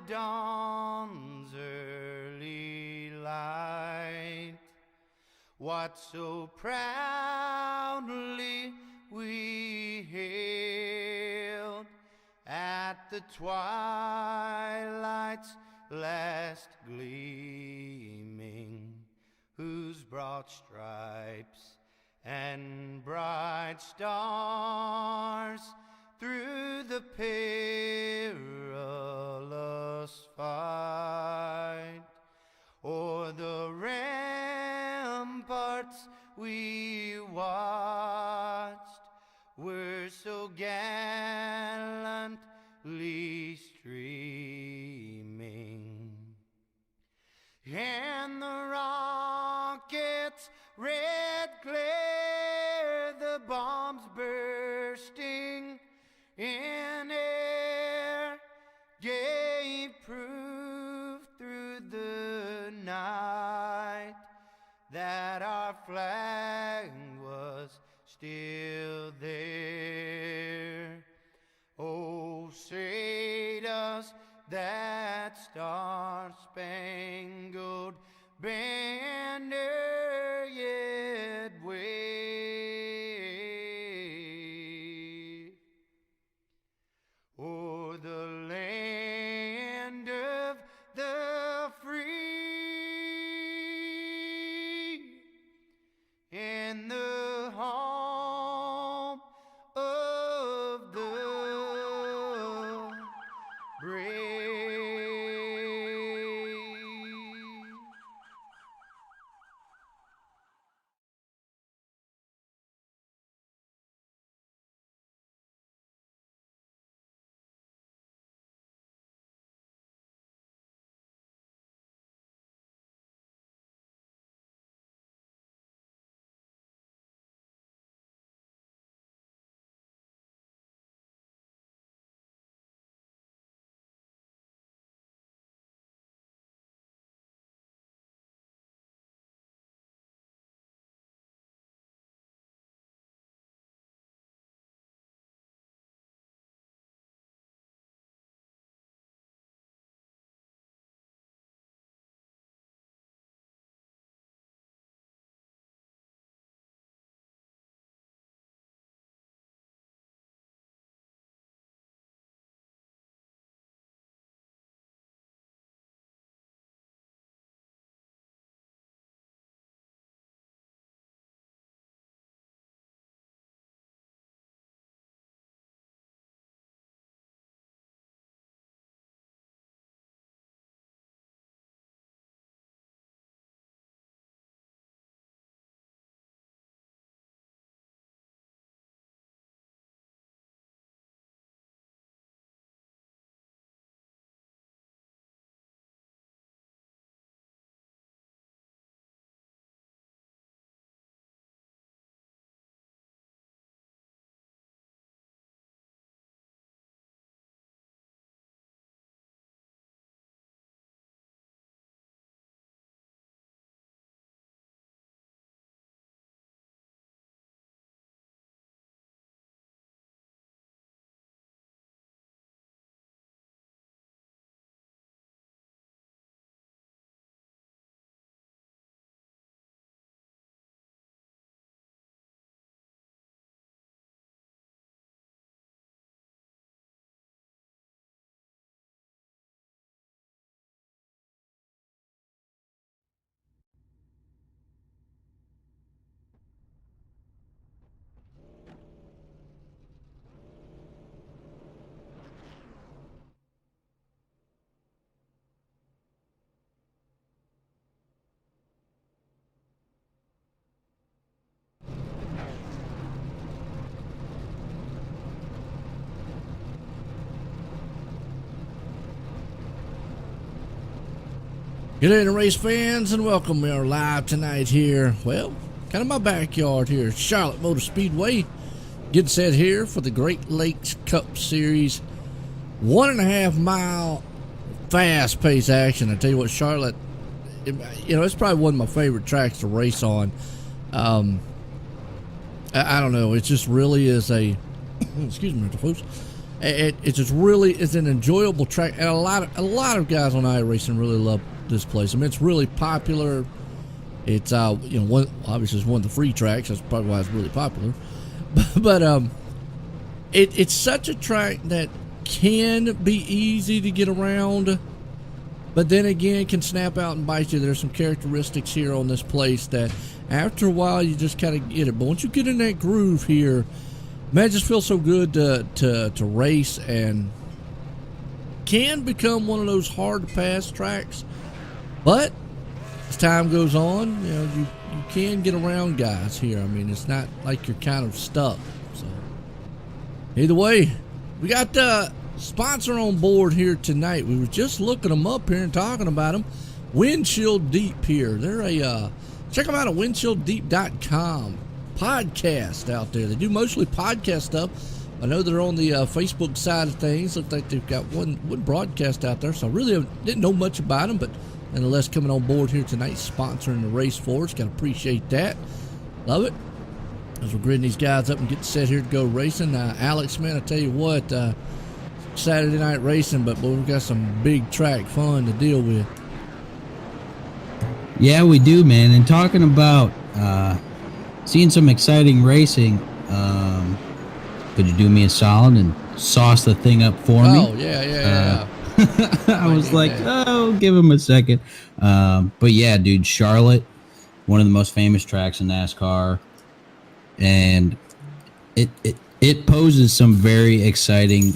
dawn's early light, what so proudly we hailed at the twilight's last gleaming, whose broad stripes and bright stars through the perilous fight o'er the ramparts we watched were so gallantly streaming, and the rockets' red glare, the bombs bursting in air, gave proof through the night that our flag was still there. Oh, say does that star-spangled banner yet wave o'er the land of the free and the home of the brave. Good evening, race fans, and welcome. We are live tonight here, well, kind of my backyard here, Charlotte Motorspeedway. Getting set here for the Great Lakes Cup Series. 1.5 mile fast-paced action. I tell you what, Charlotte, it's probably one of my favorite tracks to race on. I don't know, it just really is a, excuse me, folks. It's just really it's an enjoyable track, and a lot of guys on iRacing really love this place. I mean, it's really popular. It's obviously it's one of the free tracks. That's probably why it's really popular. But it's such a track that can be easy to get around, but then again can snap out and bite you. There's some characteristics here on this place that after a while you just kind of get it. But once you get in that groove here, man, it just feels so good to race, and can become one of those hard to pass tracks. But as time goes on, you can get around guys here. I mean, it's not like you're kind of stuck. So either way, we got the sponsor on board here tonight. We were just looking them up here and talking about them. Windshield Deep here. They're check them out at windshielddeep.com. Podcast out there. They do mostly podcast stuff. I know they're on the Facebook side of things. Looks like they've got one broadcast out there, so I really didn't know much about them, but nonetheless, coming on board here tonight, sponsoring the race for us. Got to appreciate that. Love it. As we're gridding these guys up and getting set here to go racing. Alex, man, I tell you what, Saturday night racing, but boy, we've got some big track fun to deal with. Yeah, we do, man. And talking about seeing some exciting racing, could you do me a solid and sauce the thing up for me? Oh, yeah. I was like, give him a second. But yeah, dude, Charlotte, one of the most famous tracks in NASCAR, and it poses some very exciting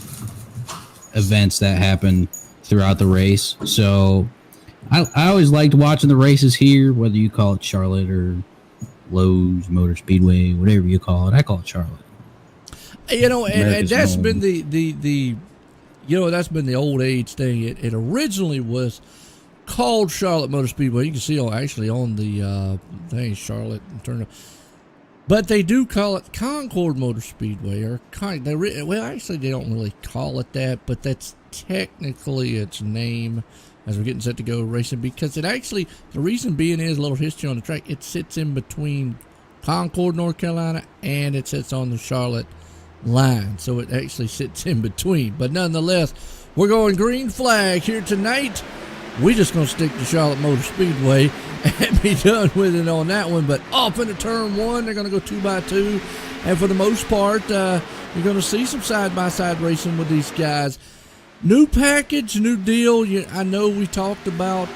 events that happen throughout the race. So I always liked watching the races here, whether you call it Charlotte or Lowe's Motor Speedway, whatever you call it. I call it Charlotte. And that's been the that's been the old age thing. It originally was called Charlotte Motorspeedway. You can see on the thing Charlotte and turn up. But they do call it Concord Motorspeedway, or actually they don't really call it that, but that's technically its name as we're getting set to go racing, because the reason being is a little history on the track. It sits in between Concord, North Carolina, and it sits on the Charlotte line, so it actually sits in between. But nonetheless, we're going green flag here tonight. We're just going to stick to Charlotte Motor Speedway and be done with it on that one. But off into turn one, they're going to go 2x2, and for the most part, you're going to see some side-by-side racing with these guys. New package, new deal. I know we talked about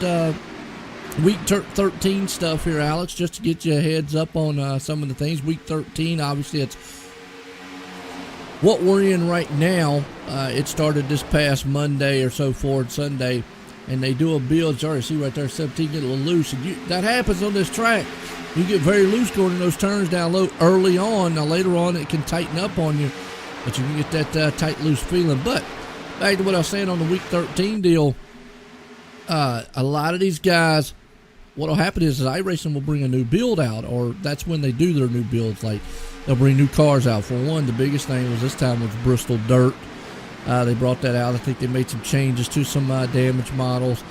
week 13 stuff here, Alex, just to get you a heads up on some of the things. Week 13, obviously, it's what we're in right now. It started this past Monday or so forward, Sunday, and they do a build. You already see right there, 17 get a little loose. And that happens on this track. You get very loose going in those turns down low early on. Now, later on, it can tighten up on you, but you can get that tight, loose feeling. But back to what I was saying on the week 13 deal, a lot of these guys, what will happen is iRacing will bring a new build out, or that's when they do their new builds. Like, they'll bring new cars out. For one, the biggest thing was this time was Bristol Dirt. They brought that out. I think they made some changes to some damaged models.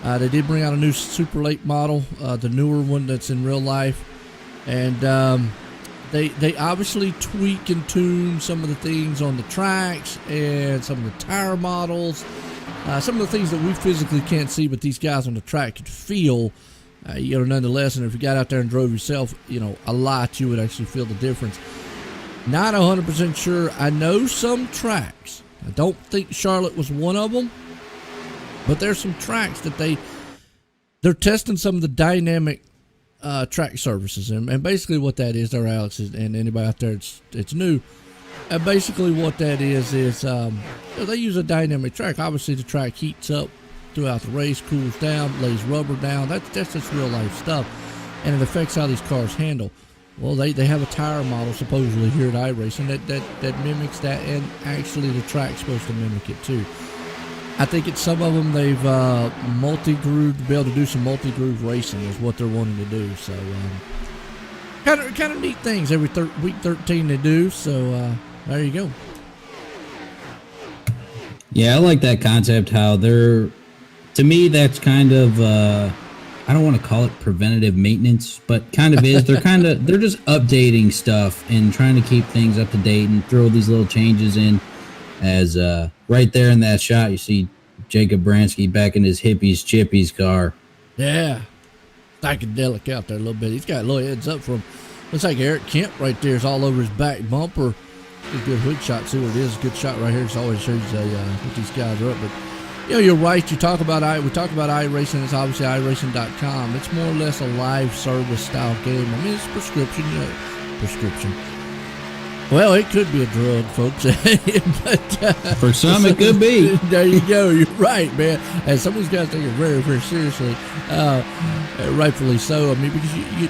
They did bring out a new super late model, the newer one that's in real life. And they obviously tweak and tune some of the things on the tracks and some of the tire models. Some of the things that we physically can't see, but these guys on the track could feel. Nonetheless, and if you got out there and drove yourself, a lot, you would actually feel the difference. Not 100% sure. I know some tracks. I don't think Charlotte was one of them, but there's some tracks that they're testing some of the dynamic track surfaces, and basically what that is, there, Alex, and anybody out there, it's new. Basically, what that is they use a dynamic track. Obviously, the track heats up throughout the race, cools down, lays rubber down. That's just real life stuff, and it affects how these cars handle. Well, they have a tire model supposedly here at iRacing that mimics that, and actually the track's supposed to mimic it too. I think it's some of them they've multi-grooved to be able to do some multi-groove racing is what they're wanting to do. So kind of neat things every week 13 they do. So there you go. Yeah, I like that concept. How they're, to me, that's kind of I don't want to call it preventative maintenance, but kind of is. They're just updating stuff and trying to keep things up to date and throw these little changes in. as right there in that shot, you see Jacob Bransky back in his hippies chippies car. Yeah. Psychedelic out there a little bit. He's got a little heads up from, looks like Eric Kemp right there is all over his back bumper. A good hood shot. See what it is. Good shot right here. It always shows what these guys are up. But you know, you're right. We talk about iRacing. It's obviously iRacing.com. It's more or less a live service style game. I mean, it's prescription. Prescription. Well, it could be a drug, folks. But, for some, it could be. There you go. You're right, man. And some of these guys take it very, very seriously. Rightfully so. I mean, because you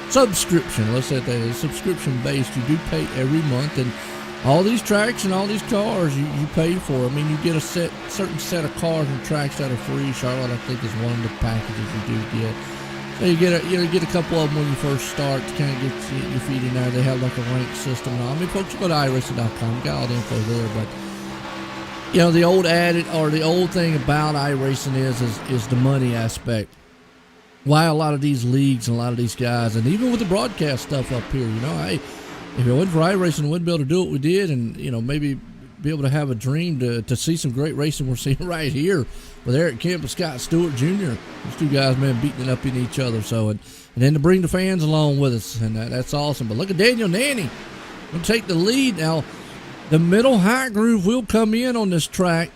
subscription, let's say that is subscription based. You do pay every month, and all these tracks and all these cars you pay for. I mean, you get a certain set of cars and tracks that are free. Charlotte, I think, is one of the packages you do get. So you get a couple of them when you first start to kind of get your feet in there. They have like a rank system. I mean, folks, go to iRacing.com. Got all the info there, but you know, the old thing about iRacing is the money aspect. Why a lot of these leagues and a lot of these guys, and even with the broadcast stuff up here, you know, hey, if it wasn't for iRacing, we wouldn't be able to do what we did, and you know, maybe be able to have a dream to see some great racing we're seeing right here with Eric Kemp and Scott Stewart Jr. These two guys, man, beating it up in each other. So, and then to bring the fans along with us, and that's awesome. But look at Daniel Nanny. We'll take the lead now. The middle high groove will come in on this track,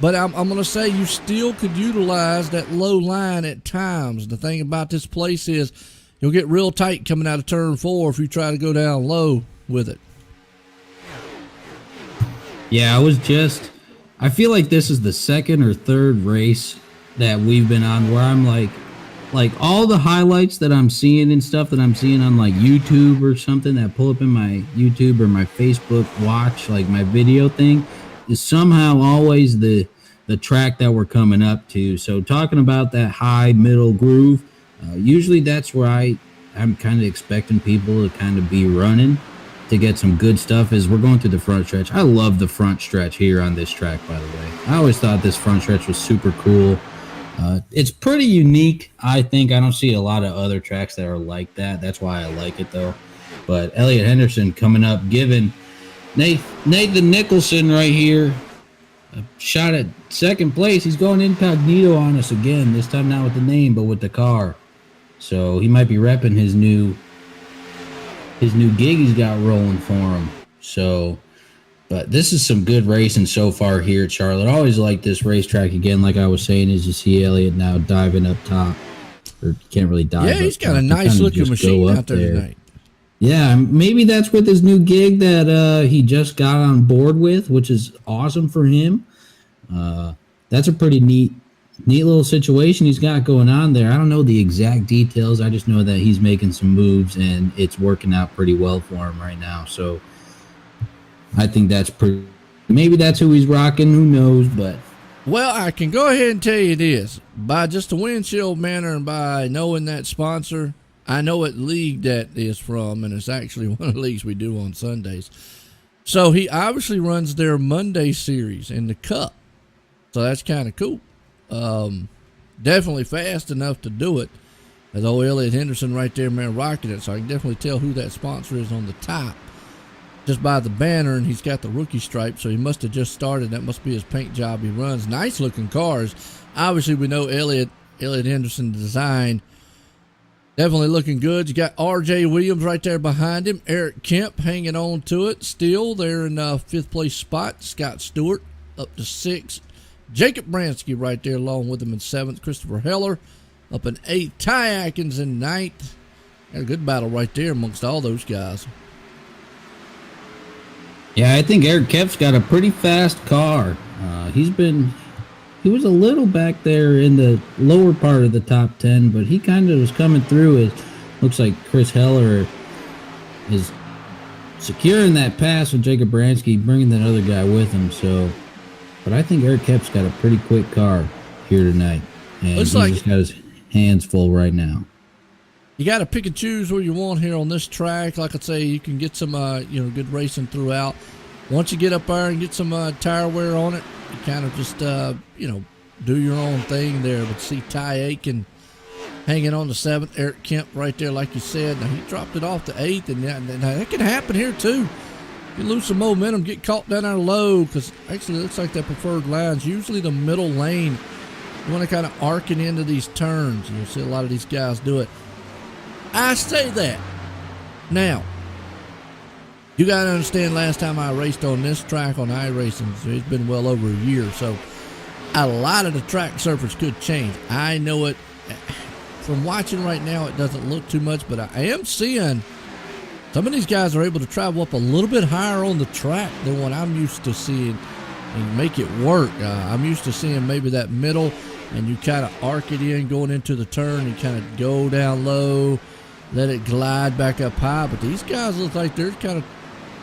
but I'm going to say you still could utilize that low line at times. The thing about this place is you'll get real tight coming out of turn 4 if you try to go down low with it. Yeah, I feel like this is the second or third race that we've been on where I'm like all the highlights that I'm seeing and stuff that I'm seeing on like YouTube or something that pull up in my YouTube or my Facebook watch, like my video thing, is somehow always the track that we're coming up to. So talking about that high middle groove, usually that's where I'm kind of expecting people to kind of be running to get some good stuff as we're going through the front stretch. I love the front stretch here on this track, by the way. I always thought this front stretch was super cool. It's pretty unique, I think. I don't see a lot of other tracks that are like that. That's why I like it, though. But Elliot Henderson coming up, giving Nathan Nicholson right here a shot at second place. He's going incognito on us again, this time not with the name, but with the car. So he might be repping his new gig he's got rolling for him. So, but this is some good racing so far here at Charlotte. I always like this racetrack again, like I was saying, as you see Elliott now diving up top. Or you can't really dive. Yeah, he's got a nice looking machine out there tonight. Yeah, maybe that's with his new gig that he just got on board with, which is awesome for him. That's a pretty neat little situation he's got going on there. I don't know the exact details. I just know that he's making some moves and it's working out pretty well for him right now. So I think that's maybe that's who he's rocking. Who knows? But well, I can go ahead and tell you this by just the windshield manner and by knowing that sponsor. I know what league that is from, and it's actually one of the leagues we do on Sundays. So he obviously runs their Monday series in the Cup. So that's kind of cool. Definitely fast enough to do it. As old Elliot Henderson right there, man, rocking it. So I can definitely tell who that sponsor is on the top just by the banner, and he's got the rookie stripe, so he must have just started. That must be his paint job he runs. Nice looking cars. Obviously, we know Elliot Henderson design. Definitely looking good. You got R.J. Williams right there behind him. Eric Kemp hanging on to it. Still there in 5th place spot. Scott Stewart up to 6th. Jacob Bransky right there along with him in 7th. Christopher Heller up in 8th. Ty Atkins in 9th. Got a good battle right there amongst all those guys. Yeah, I think Eric Kemp's got a pretty fast car. He was a little back there in the lower part of the top 10, but he kind of was coming through. It looks like Chris Heller is securing that pass with Jacob Bransky, bringing that other guy with him. So, but I think Eric Kemp's got a pretty quick car here tonight, and he's just got his hands full right now. You got to pick and choose where you want here on this track. Like I say, you can get some good racing throughout. Once you get up there and get some tire wear on it, you kind of just do your own thing there. But see Ty Aiken hanging on to 7th, Eric Kemp right there, like you said. Now he dropped it off to 8th, and that can happen here too. You lose some momentum, get caught down there low, because actually it looks like that preferred line's usually the middle lane. You want to kind of arc it into these turns, and you'll see a lot of these guys do it. I say that. Now, you got to understand, last time I raced on this track on iRacing, so it's been well over a year, so a lot of the track surface could change. I know it. From watching right now, it doesn't look too much, but I am seeing some of these guys are able to travel up a little bit higher on the track than what I'm used to seeing and make it work. I'm used to seeing maybe that middle, and you kind of arc it in going into the turn. You kind of go down low, let it glide back up high. But these guys look like they're kind of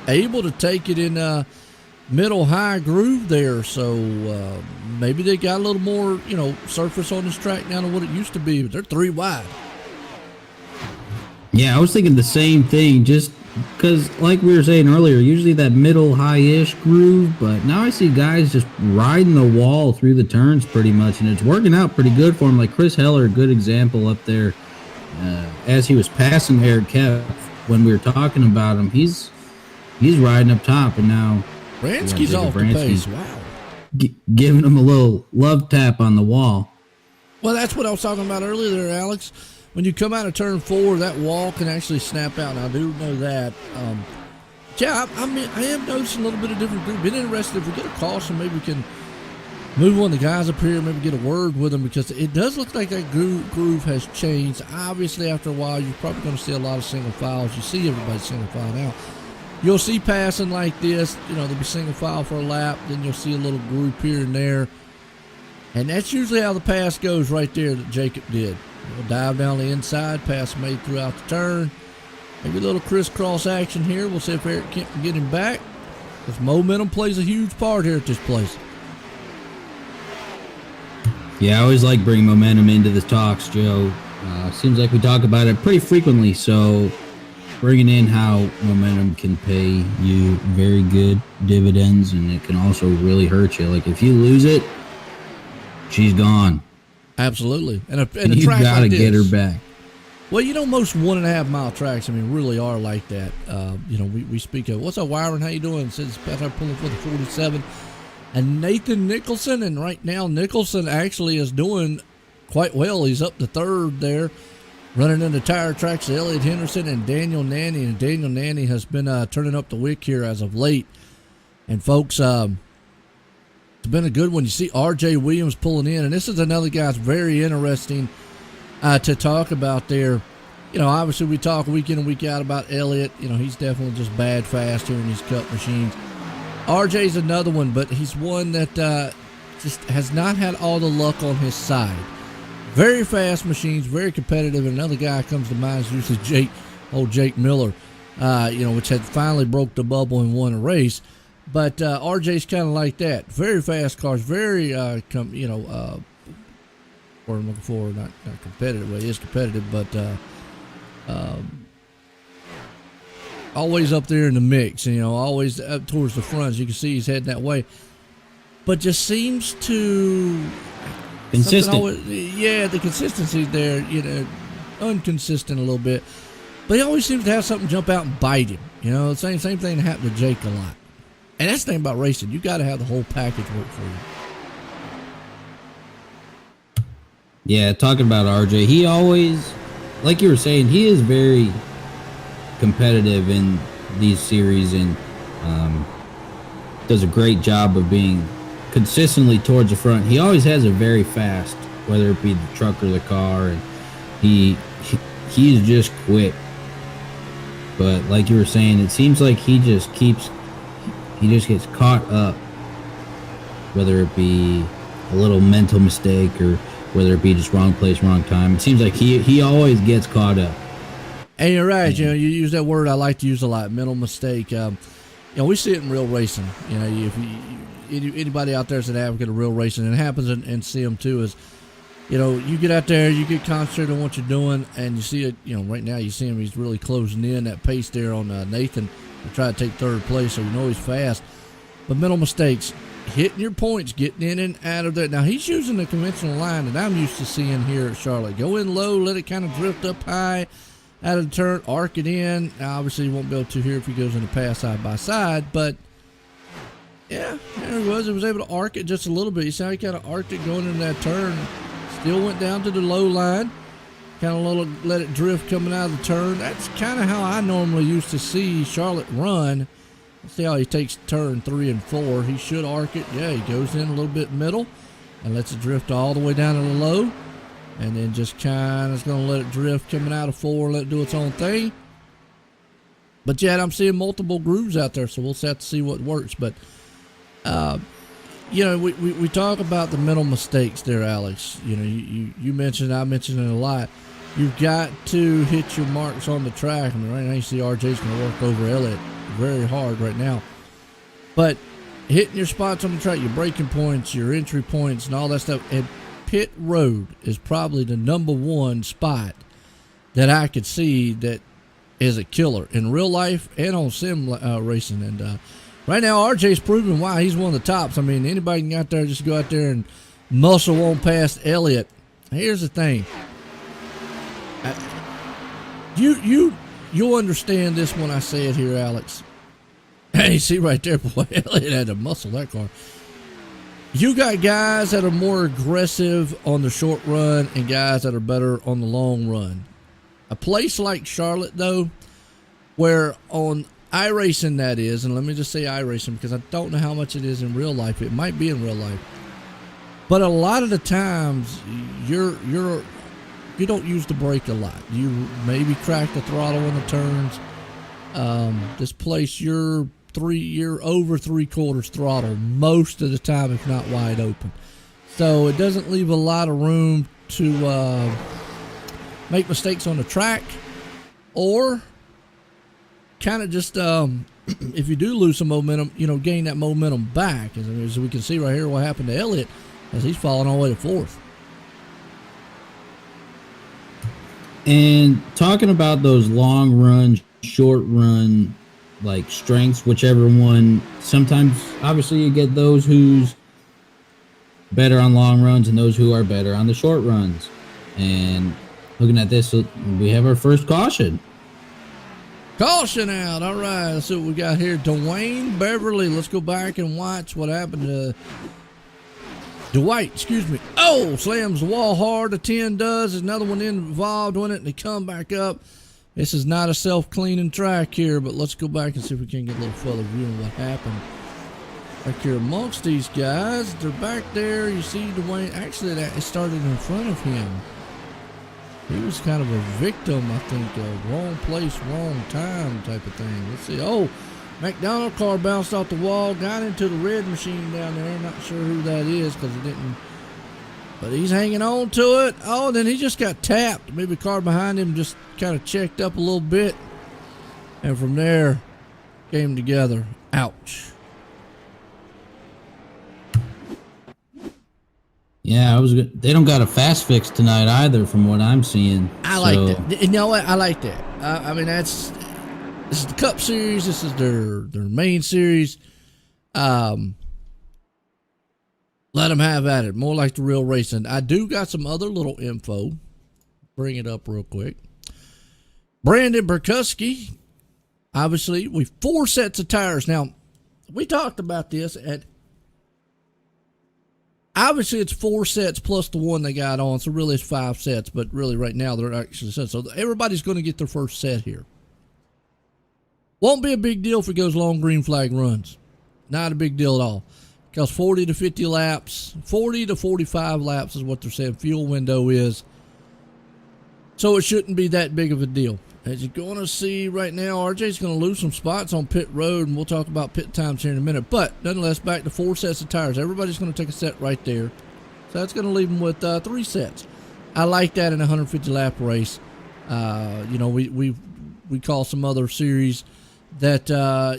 able to take it in a middle high groove there. So maybe they got a little more, surface on this track now than what it used to be. But they're 3 wide. Yeah, I was thinking the same thing, just because, like we were saying earlier, usually that middle high-ish groove, but now I see guys just riding the wall through the turns pretty much, and it's working out pretty good for him. Like Chris Heller, a good example up there, as he was passing Eric Keff when we were talking about him, he's riding up top, and now Bransky's off the pace. Wow. Giving him a little love tap on the wall. Well, that's what I was talking about earlier there, Alex. When you come out of turn 4, that wall can actually snap out. And I do know that. I am noticing a little bit of different group. Been interested if we get a caution, maybe we can move one of the guys up here, maybe get a word with them, because it does look like that groove has changed. Obviously, after a while, you're probably going to see a lot of single files. You see everybody single file now. You'll see passing like this. There'll be single file for a lap. Then you'll see a little group here and there. And that's usually how the pass goes right there that Jacob did. We'll dive down the inside, pass made throughout the turn. Maybe a little crisscross action here. We'll see if Eric Kemp can get him back, because momentum plays a huge part here at this place. Yeah, I always like bringing momentum into the talks, Joe. Seems like we talk about it pretty frequently, so bringing in how momentum can pay you very good dividends, and it can also really hurt you. Like if you lose it, she's gone. Absolutely. And a you've track got to like this, get her back. Well, most 1.5 mile tracks, really are like that. We speak of, what's up, Wyron? How you doing? Says Pat pulling for the 47. And Nathan Nicholson, and right now Nicholson actually is doing quite well. He's up to 3rd there, running into tire tracks, Elliot Henderson and Daniel Nanny. And Daniel Nanny has been turning up the wick here as of late. And folks, it's been a good one. You see R.J. Williams pulling in, and this is another guy that's very interesting to talk about there. Obviously we talk week in and week out about Elliott. He's definitely just bad fast here in these cup machines. R.J.'s another one, but he's one that just has not had all the luck on his side. Very fast machines, very competitive. And another guy comes to mind is usually Jake Miller, which had finally broke the bubble and won a race. But RJ's kind of like that. Very fast cars, very, what I'm looking for, not competitive. Well, he is competitive, but always up there in the mix, always up towards the front. As you can see, he's heading that way. But just seems to... Consistent. The consistency there, inconsistent a little bit. But he always seems to have something jump out and bite him. The same thing that happened to Jake a lot. And that's the thing about racing. You got to have the whole package work for you. Yeah, talking about RJ, he always, like you were saying, he is very competitive in these series and does a great job of being consistently towards the front. He always has a very fast, whether it be the truck or the car, and he's just quick. But like you were saying, it seems like he just gets caught up, whether it be a little mental mistake or whether it be just wrong place, wrong time. It seems like he always gets caught up. And you're right. You use that word I like to use a lot, mental mistake. We see it in real racing. If anybody out there is an advocate of real racing, and it happens in CM too, is, you get out there, you get concentrated on what you're doing, and you see it, right now you see him, he's really closing in that pace there on Nathan to try to take 3rd place, so he's fast. But mental mistakes, hitting your points, getting in and out of there. Now, he's using the conventional line that I'm used to seeing here at Charlotte. Go in low, let it kind of drift up high, out of the turn, arc it in. Now, obviously, he won't be able to here if he goes in the pass side by side, but yeah, there he was. He was able to arc it just a little bit. You see how he kind of arced it going into that turn. Still went down to the low line. Kind of let it drift coming out of the turn. That's kind of how I normally used to see Charlotte run. Let's see how he takes turn 3 and 4. He should arc it. Yeah, he goes in a little bit middle and lets it drift all the way down to the low. And then just kind of is going to let it drift coming out of 4, let it do its own thing. But yet I'm seeing multiple grooves out there, so we'll have to see what works. But, you know, we talk about the mental mistakes there, Alex. You know, you mentioned, I mentioned it a lot. You've got to hit your marks on the track. I mean, right now you see RJ's going to work over Elliott very hard right now. But hitting your spots on the track, your braking points, your entry points, and all that stuff. And pit road is probably the #1 spot that I could see that is a killer in real life and on sim racing. And right now, RJ's proving why he's one of the tops. I mean, anybody can out there just go out there and muscle on past Elliott. Here's the thing. You'll understand this when I say it here, Alex. Hey, see right there, boy, Elliott had to muscle that car. You got guys that are more aggressive on the short run and guys that are better on the long run. A place like Charlotte, though, where on iRacing that is, and let me just say iRacing because I don't know how much it is in real life. It might be in real life. But a lot of the times, you don't use the brake a lot. You maybe crack the throttle in the turns. This place, you're over 3/4 throttle most of the time, if not wide open. So it doesn't leave a lot of room to make mistakes on the track, or kind of just if you do lose some momentum, you know, gain that momentum back. As we can see right here, what happened to Elliott as he's falling all the way to 4th. And talking about those long run, short run, like strengths, whichever one, sometimes obviously you get those who's better on long runs and those who are better on the short runs. And looking at this, we have our first caution. Caution out. All right, let's see what we got here. Dwayne Beverly. Let's go back and watch what happened to Dwight, excuse me. Oh, slams the wall hard. A 10 does. There's another one involved in it, and they come back up. This is not a self-cleaning track here, but let's go back and see if we can get a little further view of what happened back here amongst these guys. They're back there. You see Dwayne. Actually, it started in front of him. He was kind of a victim, I think, of wrong place, wrong time type of thing. Let's see. Oh, McDonald car bounced off the wall, got into the red machine down there. Not sure who that is because it didn't. But he's hanging on to it. Oh, then he just got tapped. Maybe the car behind him just kind of checked up a little bit. And from there, came together. Ouch. Yeah, I was good. They don't got a fast fix tonight either, from what I'm seeing. I like that. You know what? I like that. I mean, this is the Cup Series. This is their main series. Let them have at it. More like the real racing. I do got some other little info. Bring it up real quick. Brandon Berkuski. Obviously, 4 sets of tires. Now, we talked about this, and obviously it's 4 sets plus the one they got on, so really it's 5 sets, but really right now they're actually sets. So everybody's going to get their first set here. Won't be a big deal if it goes long green flag runs. Not a big deal at all. Because 40 to 50 laps, 40 to 45 laps is what they're saying fuel window is. So it shouldn't be that big of a deal. As you're going to see right now, RJ's going to lose some spots on pit road, and we'll talk about pit times here in a minute. But nonetheless, back to 4 sets of tires. Everybody's going to take a set right there. So that's going to leave them with 3 sets. I like that in a 150 lap race. You know, we call some other series that,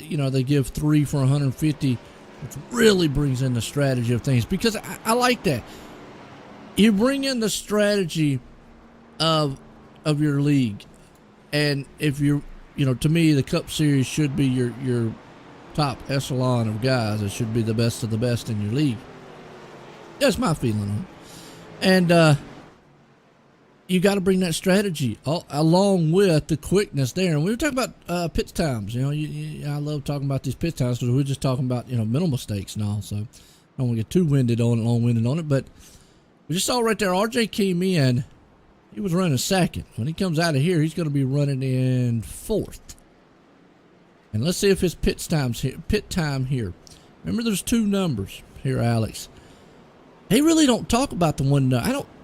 you know, they give 3 for 150, which really brings in the strategy of things, because I like that. You bring in the strategy of your league. And if you're, you know, to me, the Cup Series should be your top echelon of guys. It should be the best of the best in your league. That's my feeling on it. And you got to bring that strategy along with the quickness there. And we were talking about pit times. I love talking about these pit times because we're just talking about mental mistakes and all. So I don't want to get too long-winded on it. But we just saw right there, RJ came in. He was running second. When he comes out of here, he's going to be running in fourth. And let's see if his pit time here. Remember, there's two numbers here, Alex. They really don't talk about the one.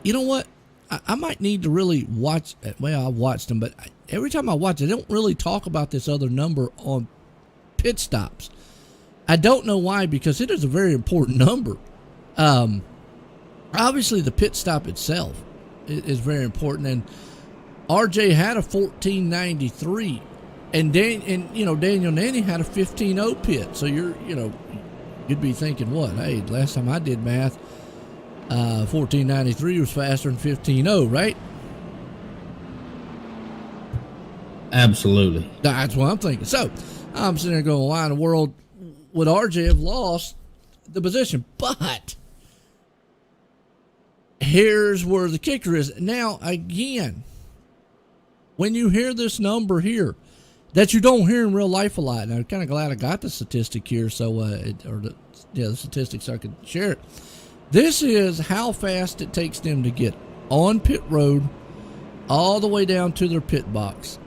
You know what? I might need to really watch. Well, I watched them, but every time I watch it, they don't really talk about this other number on pit stops. I don't know why, because it is a very important number. Obviously, the pit stop itself is very important, and RJ had a 1493, and Daniel Nanny had a 15.0 pit. So you'd be thinking, what? Hey, last time I did math, 1493 was faster than 15.0, right? Absolutely. That's what I'm thinking. So I'm sitting there going, why in the world would RJ have lost the position? But here's where the kicker is. Now, again, when you hear this number here that you don't hear in real life a lot, and I'm kind of glad I got the statistic here, so the statistics so I could share it. This is how fast it takes them to get on pit road all the way down to their pit box,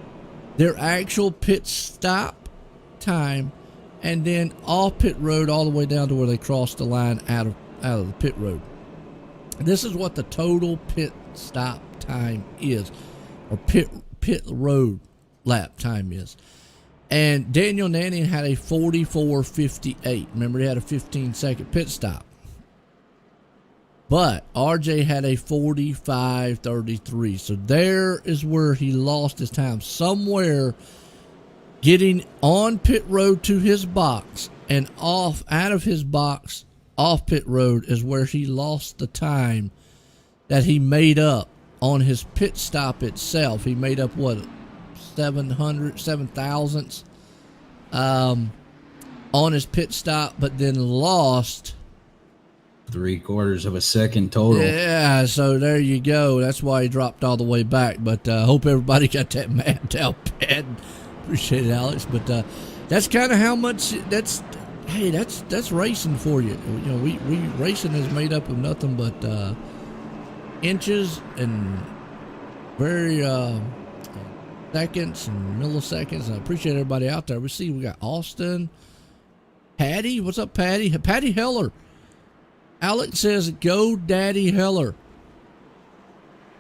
their actual pit stop time, and then off pit road all the way down to where they cross the line out of the pit road. This is what the total pit stop time is, or pit road lap time is. And Daniel Nanny had a 44.58. Remember, he had a 15-second pit stop. But RJ had a 45.33. So there is where he lost his time. Somewhere getting on pit road to his box and off out of his box off pit road is where he lost the time that he made up on his pit stop itself. He made up, what, 7 thousandths on his pit stop, but then lost 3/4 of a second total. Yeah, so there you go. That's why he dropped all the way back. But I hope everybody got that mapped out, Pat. Appreciate it, Alex. But that's kind of how much that's racing for you. We racing is made up of nothing but inches and very seconds and milliseconds. I appreciate everybody out there. We got Austin, Patty. What's up, Patty? Patty Heller. Alex says, go Daddy Heller.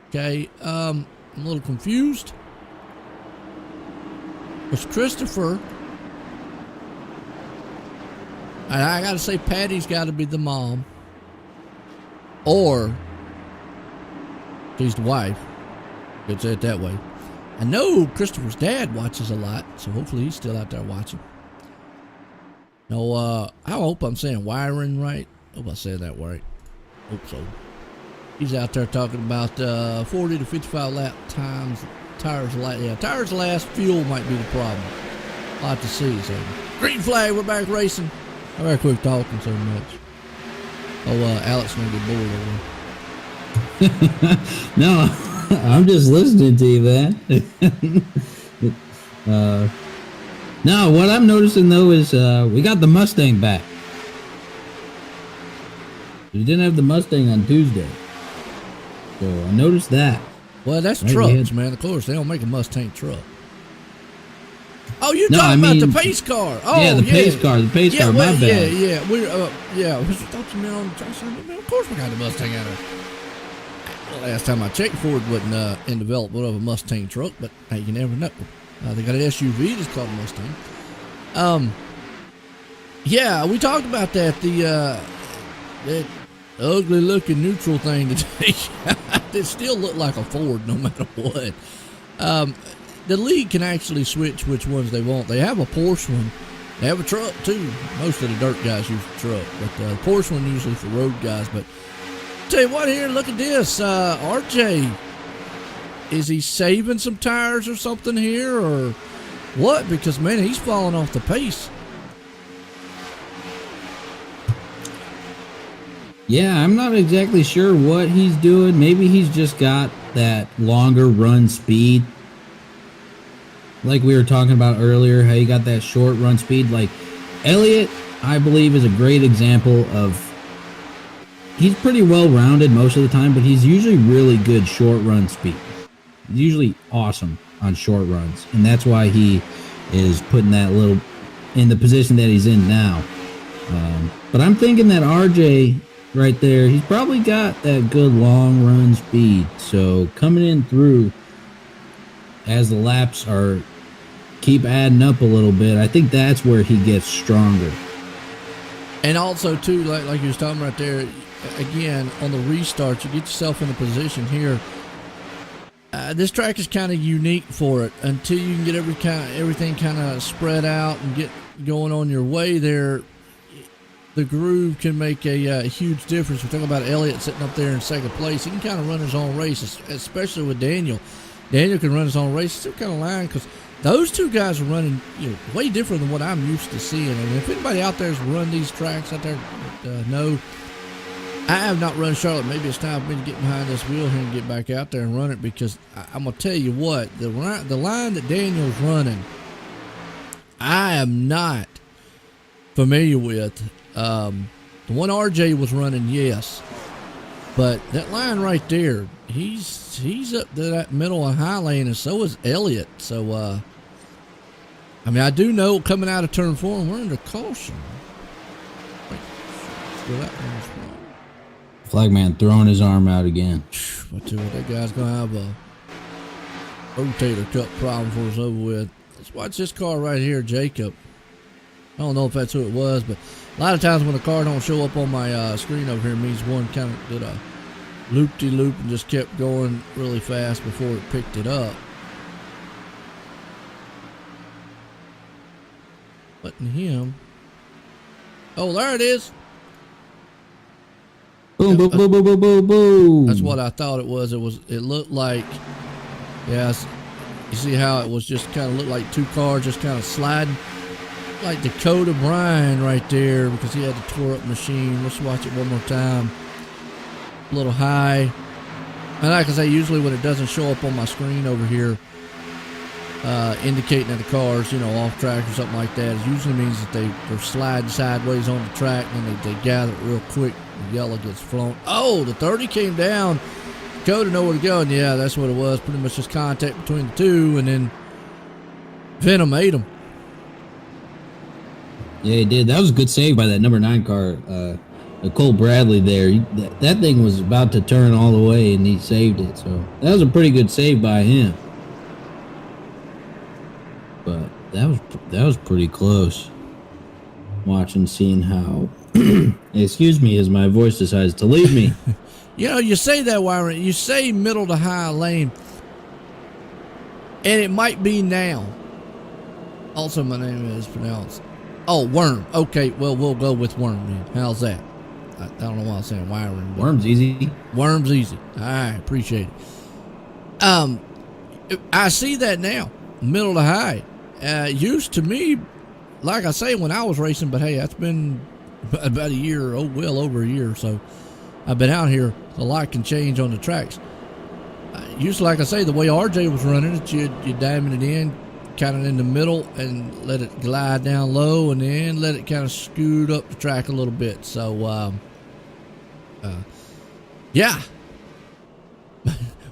Okay, I'm a little confused. It's Christopher. And I got to say, Patty's got to be the mom. Or she's the wife. Let's say it that way. I know Christopher's dad watches a lot, so hopefully he's still out there watching. No, I hope I'm saying wiring right. Hope I said that right. Hope so. He's out there talking about 40 to 55 lap times. Tires last. Yeah, tires last. Fuel might be the problem. A lot to see. So green flag. We're back racing. I better quit talking so much. Oh, Alex gonna get bored over. No, I'm just listening to you, man. No, what I'm noticing though is we got the Mustang back. We didn't have the Mustang on Tuesday, so I noticed that. Well, that's right, trucks, man. Of course, they don't make a Mustang truck. Oh, you're talking about the pace car. Oh, yeah, the pace car. The pace car. My bad. Yeah. We're thought you meant on the Johnson. Of course, we got the Mustang out of. Last time I checked, Ford wasn't in development of a Mustang truck, but hey, you never know. They got an SUV that's called a Mustang. Yeah, we talked about that. That ugly looking neutral thing today. It still looked like a Ford no matter what. The league can actually switch which ones they want. They have a Porsche one. They have a truck too. Most of the dirt guys use a truck, but the Porsche one usually for road guys. But tell you what, here, look at this. RJ, is he saving some tires or something here, or what? Because man, he's falling off the pace. Yeah, I'm not exactly sure what he's doing. Maybe he's just got that longer run speed. Like we were talking about earlier, how you got that short run speed. Like Elliott, I believe, is a great example of, he's pretty well rounded most of the time, but he's usually really good short run speed. He's usually awesome on short runs, and that's why he is putting that little in the position that he's in now. But I'm thinking that RJ right there, he's probably got that good long run speed. So coming in through as the laps are keep adding up a little bit, I think that's where he gets stronger. And also too, like you was talking right there, again on the restart, you get yourself in a position here. This track is kind of unique for it until you can get everything kind of spread out and get going on your way there. The groove can make a huge difference. We're talking about Elliott sitting up there in second place. He can kind of run his own race, especially with Daniel. Daniel can run his own race. Still kind of lying because those two guys are running way different than what I'm used to seeing. And if anybody out there has run these tracks out there, know, I have not run Charlotte. Maybe it's time for me to get behind this wheel here and get back out there and run it, because I'm going to tell you what, the line that Daniel's running, I am not familiar with. The one RJ was running, yes, but that line right there, he's up to that middle and high lane, and so is Elliott. So, I mean, I do know coming out of turn 4, we're under caution. Flagman throwing his arm out again. I tell you what, that guy's gonna have a rotator cup problem before it's over with. Let's watch this car right here, Jacob. I don't know if that's who it was, but a lot of times when a car don't show up on my screen over here, it means one kind of did a loop-de-loop and just kept going really fast before it picked it up. Button him. Oh, there it is. Boom, boom, boom, boom, boom, boom, boom. That's what I thought it was. It looked like, yes, you see how it was just kind of looked like two cars just kind of sliding. Like Dakota Bryan right there, because he had the tore up machine. Let's watch it one more time. A little high. And like I say, usually when it doesn't show up on my screen over here, indicating that the car's, off track or something like that, it usually means that they're sliding sideways on the track, and then they gather it real quick. The yellow gets flown. Oh, the 30 came down. Dakota nowhere to go, and yeah, that's what it was. Pretty much just contact between the two, and then Venom ate him. Yeah, he did. That was a good save by that number 9 car, Cole Bradley there. That thing was about to turn all the way, and he saved it. So that was a pretty good save by him. But that was pretty close. Watching, seeing how, excuse me, as my voice decides to leave me. You say that, Wyron. You say middle to high lane, and it might be now. Also, my name is pronounced. Oh, Worm. Okay, well, we'll go with Worm then. How's that? I don't know why I'm saying Wyron. Worm's easy. Worm's easy. All right, appreciate it. I see that now, middle to high. Used to me, like I say, when I was racing, but hey, that's been about a year, well over a year or so. I've been out here. A lot can change on the tracks. Used to, like I say, the way RJ was running it, you diamond it in, kind of in the middle, and let it glide down low, and then let it kind of scoot up the track a little bit. So, yeah.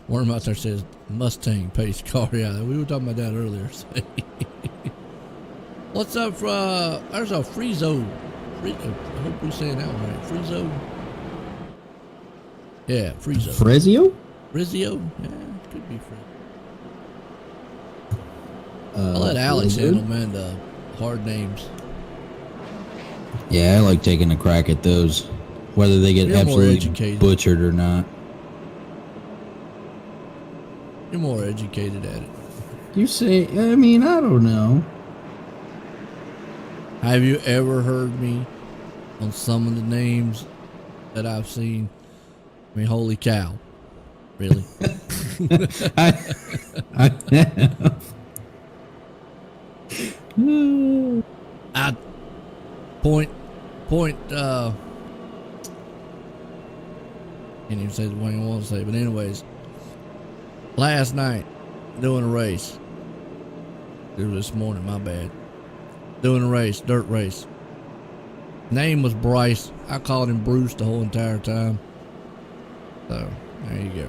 Worm out there says Mustang pace car. Yeah, we were talking about that earlier. What's up? There's a Friezo. I hope we're saying that one right. Friezo. Yeah, Friezo. Frezio? Frizio? Yeah, it could be Frezio. I'll let Alex handle, man, the hard names. Yeah, I like taking a crack at those, whether they get absolutely butchered or not. You're more educated at it. You say, I mean, I don't know. Have you ever heard me on some of the names that I've seen? I mean, holy cow. Really? I have. I point, can't even say the way I want to say, but anyways, last night doing a race. It was this morning, my bad. Doing a race, dirt race. Name was Bryce. I called him Bruce the whole entire time. So, there you go.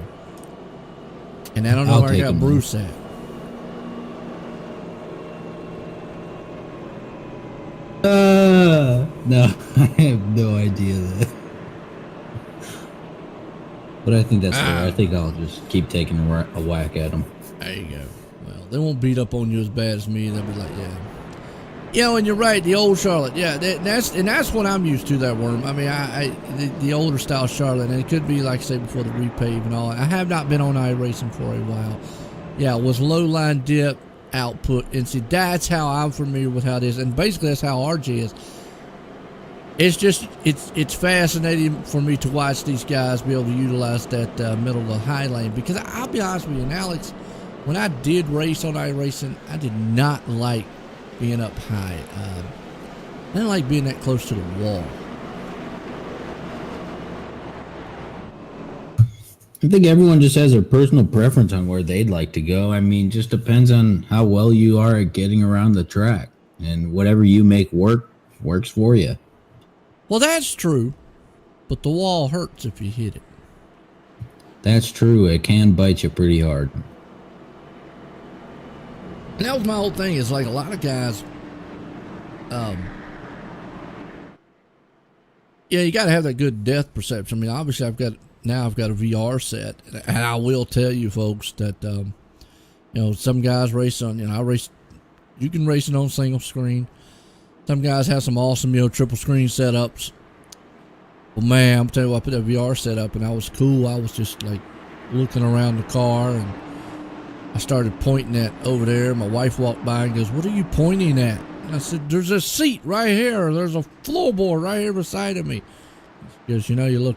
And I don't know where I got Bruce at. No, I have no idea that. But I think that's fair. I think I'll just keep taking a whack at them. There you go. Well, they won't beat up on you as bad as me. They'll be like, yeah. You know, and you're right, the old Charlotte. Yeah, that's what I'm used to, that worm. I mean, the older style Charlotte, and it could be, like I said before, the repave and all. I have not been on iRacing for a while. Yeah, it was low line dip output. And see, that's how I'm familiar with how it is. And basically, that's how RJ is. It's just, it's fascinating for me to watch these guys be able to utilize that middle of the high lane. Because I'll be honest with you, and Alex, when I did race on iRacing, I did not like being up high. I didn't like being that close to the wall. I think everyone just has their personal preference on where they'd like to go. I mean, just depends on how well you are at getting around the track. And whatever you make work, works for you. Well, that's true, but the wall hurts if you hit it. That's true. It can bite you pretty hard. And that was my whole thing, is like a lot of guys, yeah, you got to have that good depth perception. I mean, obviously I've got a VR set, and I will tell you folks that, you know, some guys race on, you know, you can race it on single screen. Some guys have some awesome, you know, triple screen setups. Well, man, I'm telling you, I put that VR set up, and I was cool. I was just like looking around the car, and I started pointing at over there. My wife walked by and goes, "What are you pointing at?" And I said, "There's a seat right here. There's a floorboard right here beside of me." She goes, "You know, you look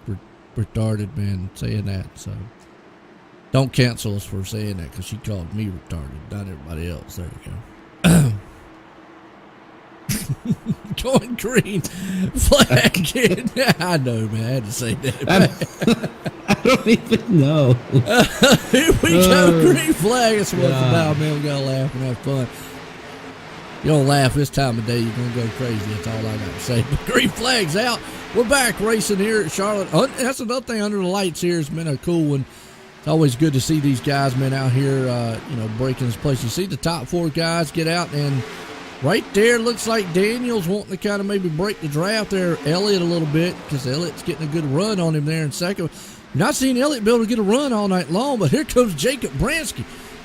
retarded, man, saying that." So don't cancel us for saying that, because she called me retarded, not everybody else. There you go. Going green flag. I know, man. I had to say that. I don't even know. Here we go, green flag. That's what it's about, man. We gotta laugh and have fun. You don't laugh this time of day, you're gonna go crazy. That's all I gotta say. But green flag's out. We're back racing here at Charlotte. That's another thing under the lights here. It's been a cool one. It's always good to see these guys, man, out here, you know, breaking this place. You see the top four guys get out, and right there looks like Daniel's wanting to kind of maybe break the draft there, Elliott, a little bit, because Elliott's getting a good run on him there in second. Not seeing Elliott be able to get a run all night long, but here comes Jacob Bransky.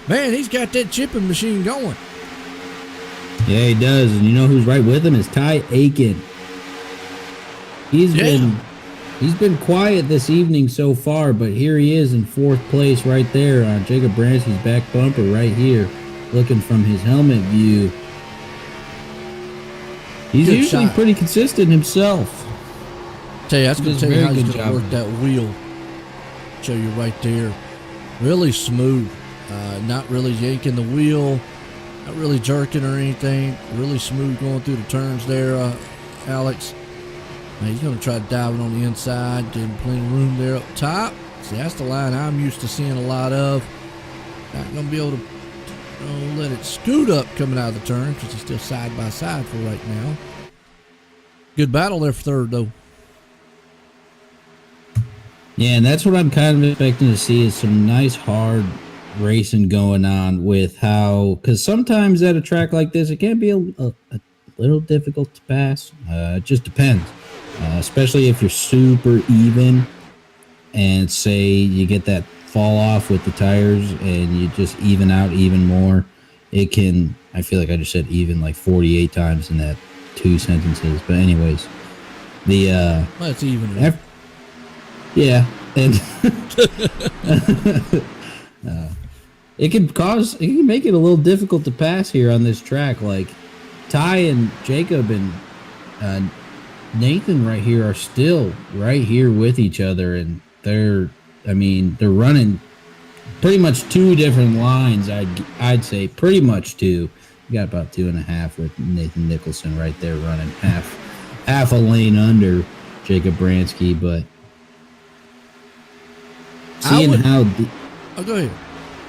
Man, he's got that chipping machine going. Yeah, he does. And you know who's right with him is Ty Aiken. He's been quiet this evening so far, but here he is in fourth place right there on Jacob Bransky's back bumper right here, looking from his helmet view. He's good usually shot. Pretty consistent himself. Tell you, that's going to tell you how he's going to work job. that wheel. Show you right there. Really smooth. Not really yanking the wheel. Not really jerking or anything. Really smooth going through the turns there, Alex. Now he's going to try diving on the inside, getting plenty of room there up top. See, that's the line I'm used to seeing a lot of. Not going to be able to let it scoot up coming out of the turn, because it's still side by side for right now. Good battle there for third, though. Yeah, and that's what I'm kind of expecting to see, is some nice hard racing going on with how, because sometimes at a track like this, it can be a little difficult to pass. It just depends, especially if you're super even and say you get that fall off with the tires and you just even out even more. It can, I feel like I just said even like 48 times in that 2 sentences. But anyways, well, it's even. Yeah, and it can make it a little difficult to pass here on this track. Like Ty and Jacob and Nathan right here are still right here with each other, and they're running pretty much two different lines. I'd say pretty much two. You got about 2.5 with Nathan Nicholson right there running half a lane under Jacob Bransky, but seeing oh, go ahead.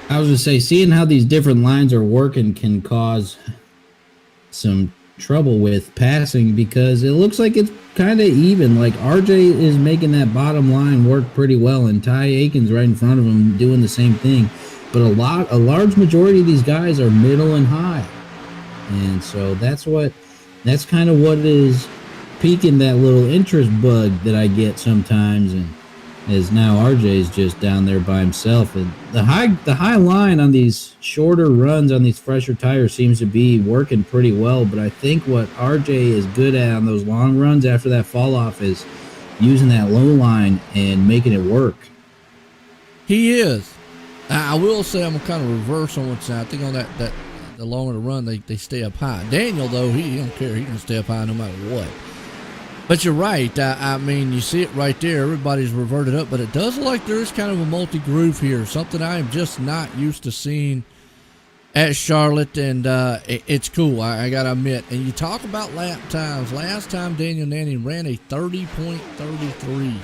I was gonna say, seeing how these different lines are working can cause some trouble with passing because it looks like it's kind of even. Like RJ is making that bottom line work pretty well, and Ty Aiken's right in front of him doing the same thing. But a large majority of these guys are middle and high, and so that's kind of what is piquing that little interest bug that I get sometimes. And as now RJ's just down there by himself, and the high line on these shorter runs on these fresher tires seems to be working pretty well. But I think what RJ is good at on those long runs after that fall off is using that low line and making it work. He is. I will say I'm kind of reverse on what's I think on that the longer the run they stay up high. Daniel though he don't care, he can stay up high no matter what. But you're right. I mean, you see it right there. Everybody's reverted up, but it does look like there is kind of a multi-groove here, something I am just not used to seeing at Charlotte, and it's cool. I got to admit. And you talk about lap times. Last time Daniel Nanny ran a 30.33.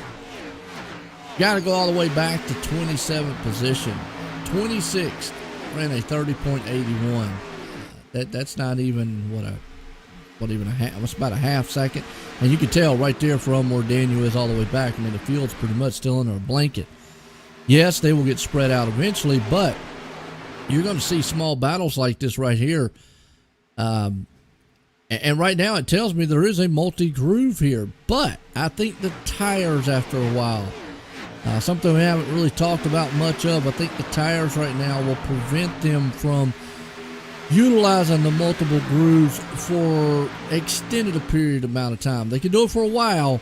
Got to go all the way back to 27th position. 26th ran a 30.81. That's not even it's about a half second. And you can tell right there from where Daniel is all the way back. I mean, the field's pretty much still under a blanket. Yes, they will get spread out eventually, but you're going to see small battles like this right here. And right now it tells me there is a multi-groove here. But I think the tires after a while, something we haven't really talked about much of, I think the tires right now will prevent them from utilizing the multiple grooves for extended a period amount of time. They can do it for a while,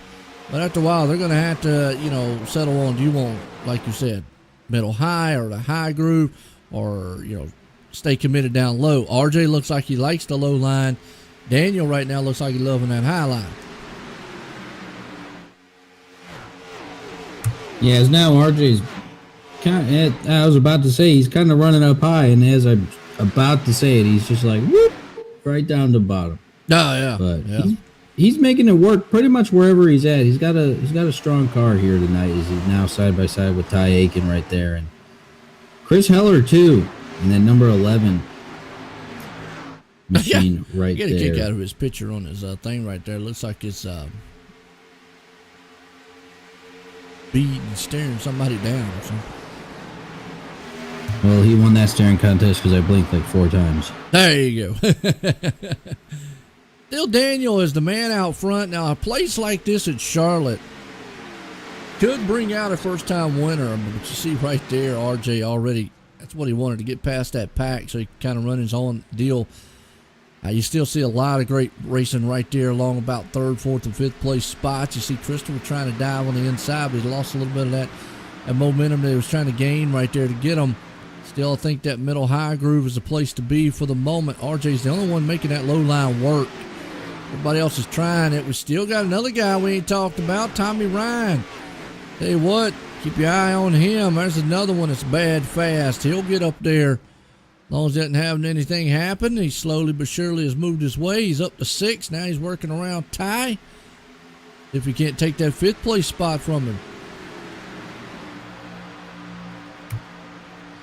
but after a while they're going to have to, settle on, do you want, like you said, middle high or the high groove, or, stay committed down low. RJ looks like he likes the low line. Daniel right now looks like he's loving that high line. Yeah, as now RJ's I was about to say he's kind of running up high, and as I'm about to say it, he's just like whoop, right down to the bottom. Oh yeah, but yeah. He's making it work pretty much wherever he's at. He's got a strong car here tonight. He's now side by side with Ty Aiken right there, and Chris Heller too, and then number 11 machine right there. Get a kick out of his picture on his thing right there. Looks like it's beating, staring somebody down or something. Well, he won that staring contest because I blinked like 4 times. There you go. Still, Daniel is the man out front. Now, a place like this at Charlotte could bring out a first-time winner. But you see right there, RJ already, that's what he wanted, to get past that pack so he can kind of run his own deal. You still see a lot of great racing right there along about 3rd, 4th, and 5th place spots. You see Christopher trying to dive on the inside, but he lost a little bit of that momentum that he was trying to gain right there to get him. Still, I think that middle high groove is the place to be for the moment. RJ's the only one making that low line work. Everybody else is trying it. We still got another guy we ain't talked about, Tommy Ryan. Tell you what, keep your eye on him. There's another one that's bad fast. He'll get up there as long as he doesn't have anything happen. He slowly but surely has moved his way. He's up to 6. Now he's working around Ty. If he can't take that 5th place spot from him.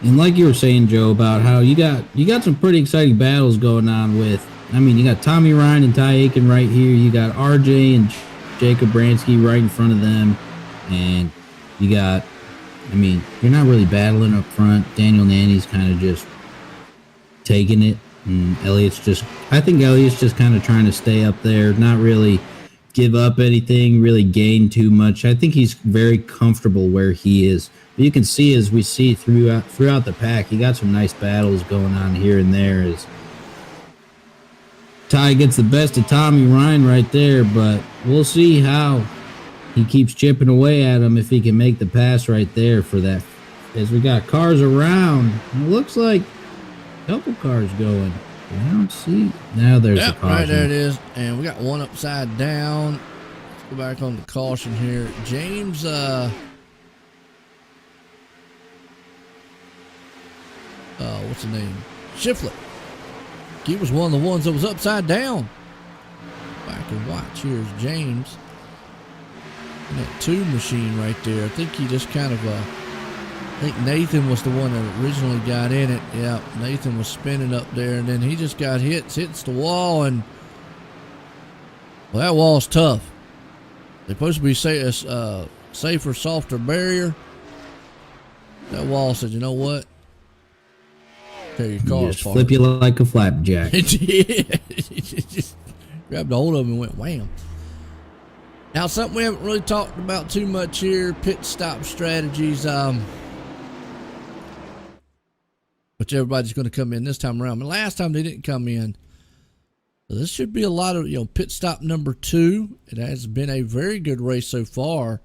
And like you were saying, Joe, about how you got some pretty exciting battles going on with, you got Tommy Ryan and Ty Aiken right here. You got RJ and Jacob Bransky right in front of them. And you got, you're not really battling up front. Daniel Nanny's kind of just taking it. And I think Elliott's just kind of trying to stay up there, not really give up anything, really gain too much. I think he's very comfortable where he is. But you can see, as we see throughout the pack, you got some nice battles going on here and there as Ty gets the best of Tommy Ryan right there, but we'll see how he keeps chipping away at him if he can make the pass right there for that. As we got cars around, it looks like a couple cars going. I don't see. Now there's a caution. Right there it is. And we got one upside down. Let's go back on the caution here. James, what's the name? Shiflett. He was one of the ones that was upside down. Back and watch. Here's James. And that 2 machine right there. I think he just kind of I think Nathan was the one that originally got in it. Yeah, Nathan was spinning up there, and then he just got hits the wall, and well, that wall's tough. They're supposed to be safer, softer barrier. That wall said, you know what? Tear your car just apart. Flip you like a flapjack. It did. It just grabbed a hold of him and went wham. Now, something we haven't really talked about too much here, pit stop strategies. Which everybody's going to come in this time around. But last time they didn't come in. So this should be a lot of, pit stop number 2. It has been a very good race so far.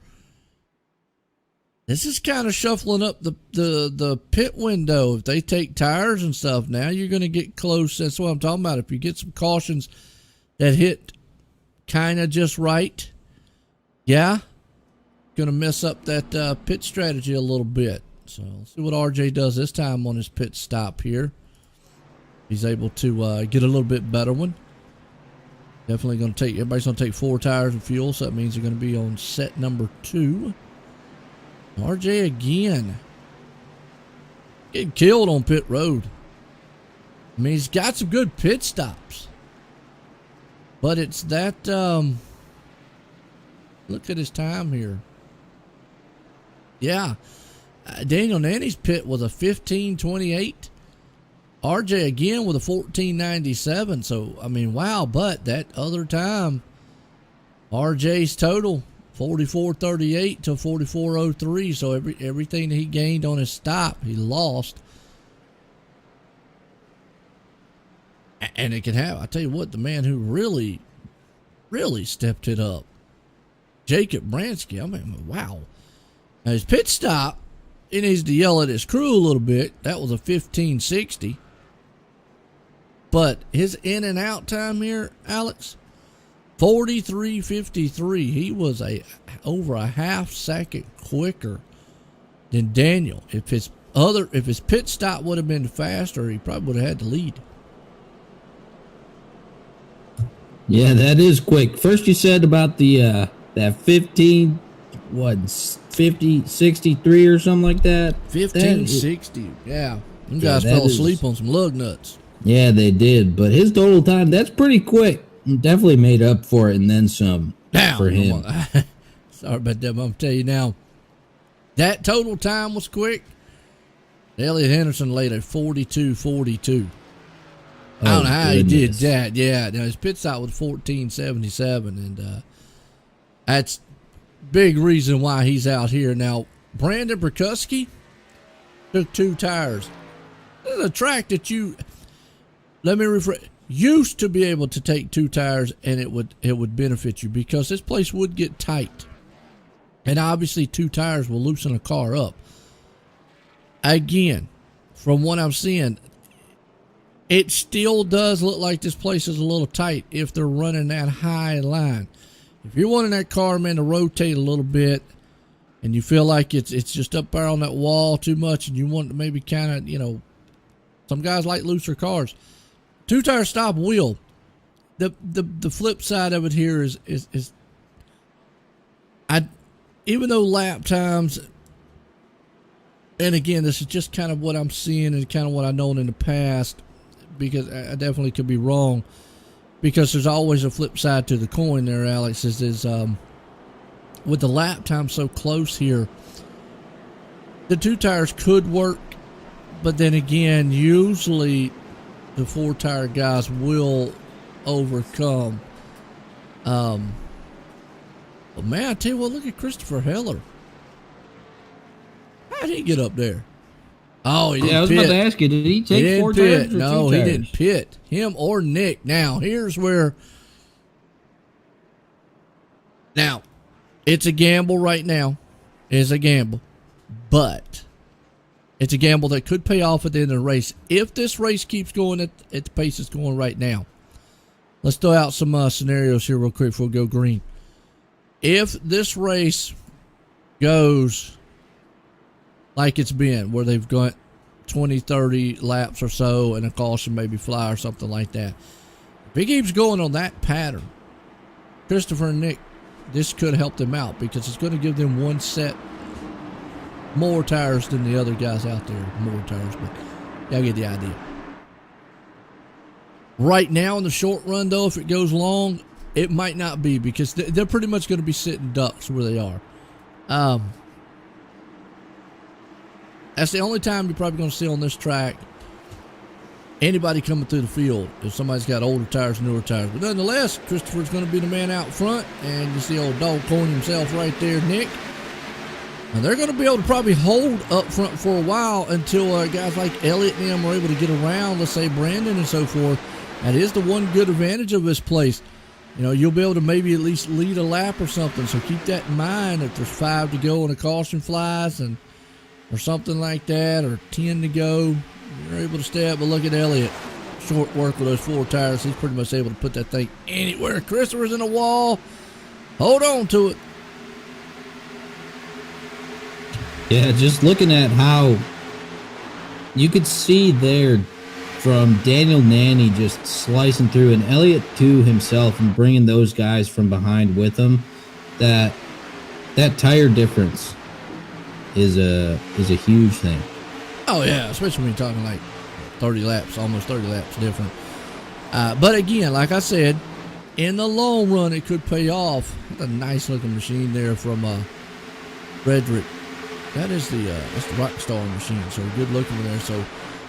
This is kind of shuffling up the pit window. If they take tires and stuff, now you're going to get close. That's what I'm talking about. If you get some cautions that hit kind of just right, yeah, going to mess up that pit strategy a little bit. So let's see what RJ does this time on his pit stop here. He's able to get a little bit better one. Definitely going to take, everybody's going to take 4 tires of fuel, so that means they're going to be on set number 2. RJ again. Getting killed on pit road. I mean, he's got some good pit stops. But it's that, look at his time here. Yeah. Daniel Nanny's pit was a 15:28. RJ again with a 14:97. So, I mean, wow. But that other time, RJ's total 44:38 to 44:03. So everything that he gained on his stop, he lost. And it can happen. I tell you what, the man who really, really stepped it up, Jacob Bransky. I mean, wow. Now his pit stop, he needs to yell at his crew a little bit. That was a 15:60. But his in and out time here, Alex, 43:53. He was over a half second quicker than Daniel. If his pit stop would have been faster, he probably would have had the lead. Yeah, that is quick. First you said about the that 50 63 or something like that. 15:60. Yeah. Them guys fell asleep on some lug nuts. Yeah, they did. But his total time, that's pretty quick. Definitely made up for it and then some for him. Sorry about that, but I'm tell you now, that total time was quick. Elliot Henderson laid a 42:42. I don't know how he did that. Yeah, now his pit stop was 14:77, and that's big reason why he's out here now. Brandon Perkuski took 2 tires. This is a track that used to be able to take 2 tires, and it would benefit you because this place would get tight, and obviously 2 tires will loosen a car up. Again, from what I'm seeing, it still does look like this place is a little tight if they're running that high line. If you're wanting that car, man, to rotate a little bit and you feel like it's just up there on that wall too much and you want to maybe kind of, some guys like looser cars. 2-tire stop wheel. The flip side of it here is even though lap times, and again, this is just kind of what I'm seeing and kind of what I've known in the past, because I definitely could be wrong, because there's always a flip side to the coin there, Alex, is with the lap time so close here, the 2 tires could work, but then again, usually the 4-tire guys will overcome. But man, I tell you what, look at Christopher Heller. How did he get up there? Oh, he didn't pit. I was about to ask you, did he take 4 tires? No, he didn't pit. Him or Nick. Now, here's where. Now, it's a gamble right now. It's a gamble. But it's a gamble that could pay off at the end of the race. If this race keeps going at the pace it's going right now. Let's throw out some scenarios here real quick before we go green. If this race goes like it's been, where they've got 20, 30 laps or so and a caution maybe fly or something like that. If he keeps going on that pattern, Christopher and Nick, this could help them out because it's going to give them one set more tires than the other guys out there. More tires, but y'all get the idea. Right now in the short run, though, if it goes long, it might not be because they're pretty much going to be sitting ducks where they are. That's the only time you're probably going to see on this track anybody coming through the field if somebody's got older tires, newer tires. But nonetheless, Christopher's going to be the man out front, and you see old dog coin himself right there, Nick. And they're going to be able to probably hold up front for a while until guys like Elliott and them are able to get around, let's say Brandon and so forth. That is the one good advantage of this place. You know, you'll be able to maybe at least lead a lap or something. So keep that in mind if there's 5 to go and a caution flies or something like that, or 10 to go. You're able to stay up, but look at Elliott. Short work with those 4 tires. He's pretty much able to put that thing anywhere. Christopher's in a wall. Hold on to it. Yeah, just looking at how you could see there from Daniel Nanny just slicing through, and Elliott too himself, and bringing those guys from behind with him. That tire difference is a huge thing. Oh yeah, especially when you're talking like 30 laps, almost 30 laps different. But again, like I said, in the long run, it could pay off. A nice looking machine there from Frederick. That is that's the Rockstar machine, so good looking there. So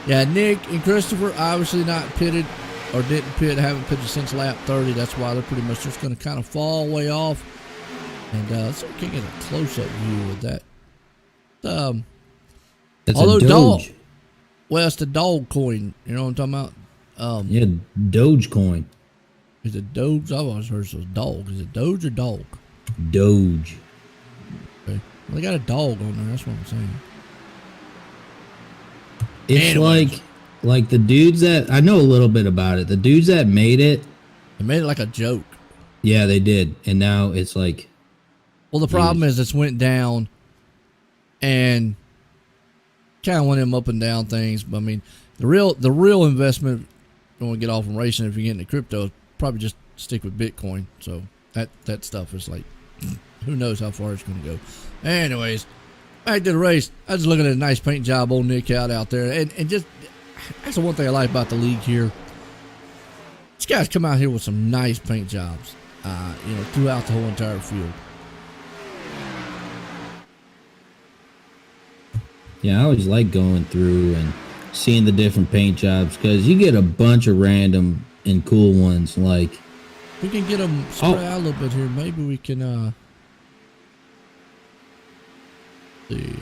yeah, Nick and Christopher obviously not pitted or didn't pit, haven't pitted since lap 30. That's why they're pretty much just going to kind of fall way off. And so we can get a close-up view of that. That's although a Doge. Well, it's the dog coin. You know what I'm talking about? Yeah, Dogecoin. Is it Doge? I've always heard it was dog. Is it Doge or dog? Doge. Okay. Well, they got a dog on there. That's what I'm saying. It's Anyways. like the dudes that I know a little bit about it. The dudes that made it, They made it like a joke. yeah, they did, and now it's like. Well, the problem is it's went down and kind of one of them up and down things. But I mean, the real investment you want to get off from racing if you're getting into crypto, probably just stick with Bitcoin. So that stuff is like, who knows how far it's going to go. Anyways, back to the race. I was looking at a nice paint job old Nick out there, and just that's the one thing I like about the league here. These guys come out here with some nice paint jobs, throughout the whole entire field. Yeah, I always like going through and seeing the different paint jobs because you get a bunch of random and cool ones. Like We can get them spread out a little bit here. Maybe we can see.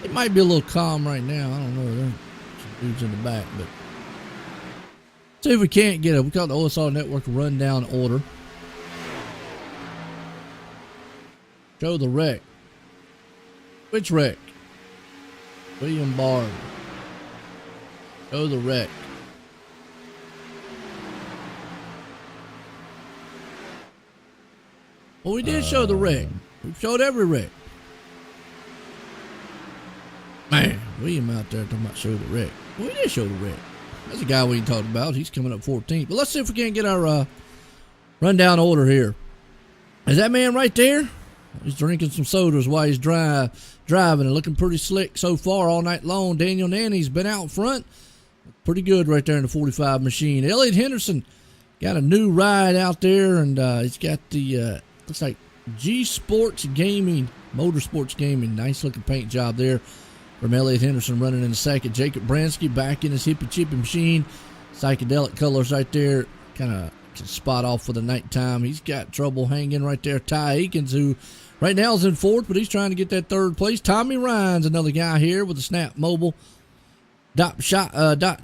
It might be a little calm right now. I don't know. There's some dudes in the back, but see if we can't get it. We call the OSR Network rundown order. Show the wreck. Which wreck? William Bard. Show the wreck. Well, we did show the wreck. We've showed every wreck. Man, William out there talking about show the wreck. Well, we did show the wreck. That's a guy we talked about. He's coming up 14th. But let's see if we can't get our rundown order here. Is that man right there? He's drinking some sodas while he's driving and looking pretty slick so far all night long. Daniel Nanny's been out front. Pretty good right there in the 45 machine. Elliott Henderson got a new ride out there, and he's got the, looks like G Sports Gaming, Motorsports Gaming. Nice looking paint job there from Elliott Henderson running in the second. Jacob Bransky back in his hippie chippy machine. Psychedelic colors right there. Kind of spot off for the nighttime. He's got trouble hanging right there. Ty Aikens, who right now is in fourth, but he's trying to get that third place. Tommy Ryan's another guy here with the Snap Mobile shop. I'll get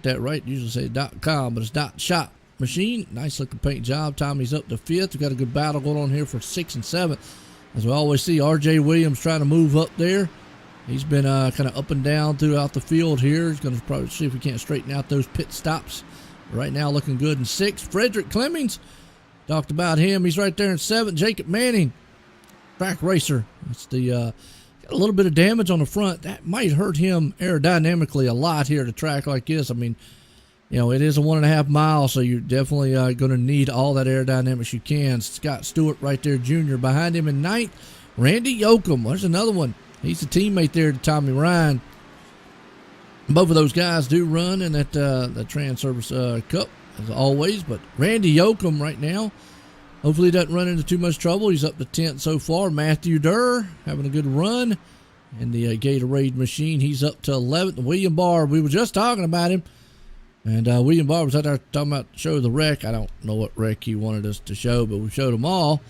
that right. Usually say .com, but it's .shop machine. Nice looking paint job. Tommy's up to fifth. We've got a good battle going on here for 6th and 7th. As we always see, RJ Williams trying to move up there. He's been kind of up and down throughout the field here. He's going to probably see if we can't straighten out those pit stops. Right now looking good in 6th. Frederick Clemmings, talked about him. He's right there in 7th. Jacob Manning, track racer. That's the got a little bit of damage on the front. That might hurt him aerodynamically a lot here at a track like this. I mean, it is a 1.5 mile, so you're definitely going to need all that aerodynamics you can. Scott Stewart right there, Jr. behind him in 9th. Randy Yoakum, there's another one. He's a teammate there to Tommy Ryan. Both of those guys do run in that Trans Service Cup, as always. But Randy Yoakum right now, hopefully he doesn't run into too much trouble. He's up to 10th so far. Matthew Durr having a good run in the Gatorade machine. He's up to 11th. William Barr, we were just talking about him. And William Barr was out there talking about show the wreck. I don't know what wreck he wanted us to show, but we showed them all.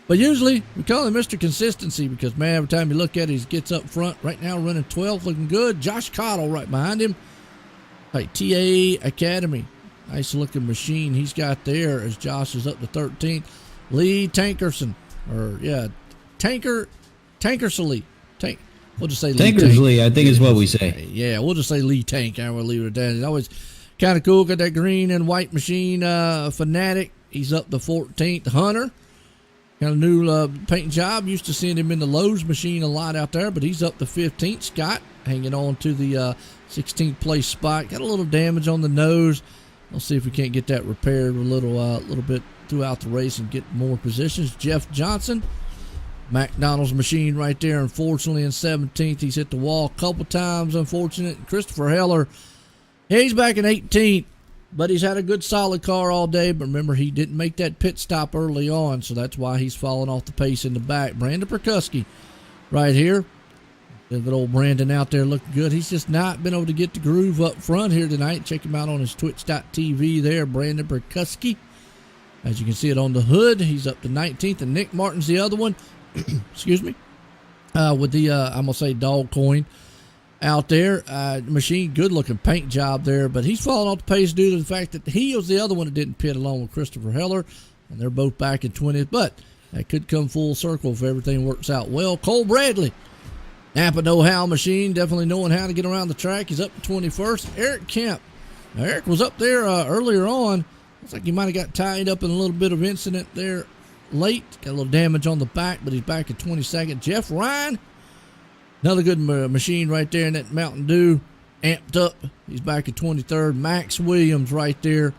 But usually we call him Mr. Consistency because, man, every time you look at it, he gets up front. Right now running 12th, looking good. Josh Cottle right behind him. Like TA Academy. Nice looking machine he's got there as Josh is up to 13th. Lee Tankerson. Tankersley. We'll just say Lee Tankersley, I think is what we say. Yeah, we'll just say Lee Tank. I will leave it at that. It's always kind of cool. Got that green and white machine. Fanatic. He's up to 14th. Hunter. Got a new paint job. Used to seeing him in the Lowe's machine a lot out there, but he's up to 15th. Scott hanging on to the 16th place spot. Got a little damage on the nose. We'll see if we can't get that repaired a little bit throughout the race and get more positions. Jeff Johnson, McDonald's machine right there, unfortunately in 17th. He's hit the wall a couple times, unfortunate. Christopher Heller, he's back in 18th. But he's had a good solid car all day. But remember, he didn't make that pit stop early on, so that's why he's falling off the pace in the back. Brandon Perkuski right here. Good old Brandon out there looking good. He's just not been able to get the groove up front here tonight. Check him out on his twitch.tv there, Brandon Perkuski. As you can see it on the hood, he's up to 19th. And Nick Martin's the other one. Excuse me. With the, I'm going to say, dog coin out there. Machine, good looking paint job there, but he's falling off the pace due to the fact that he was the other one that didn't pit along with Christopher Heller, and they're both back in 20th, but that could come full circle if everything works out well. Cole Bradley, Napa know-how machine, definitely knowing how to get around the track. He's up to 21st. Eric Kemp. Now, Eric was up there earlier on. Looks like he might have got tied up in a little bit of incident there late. Got a little damage on the back, but he's back at 22nd. Jeff Ryan, another good machine right there in that Mountain Dew, amped up. He's back at 23rd. Max Williams right there.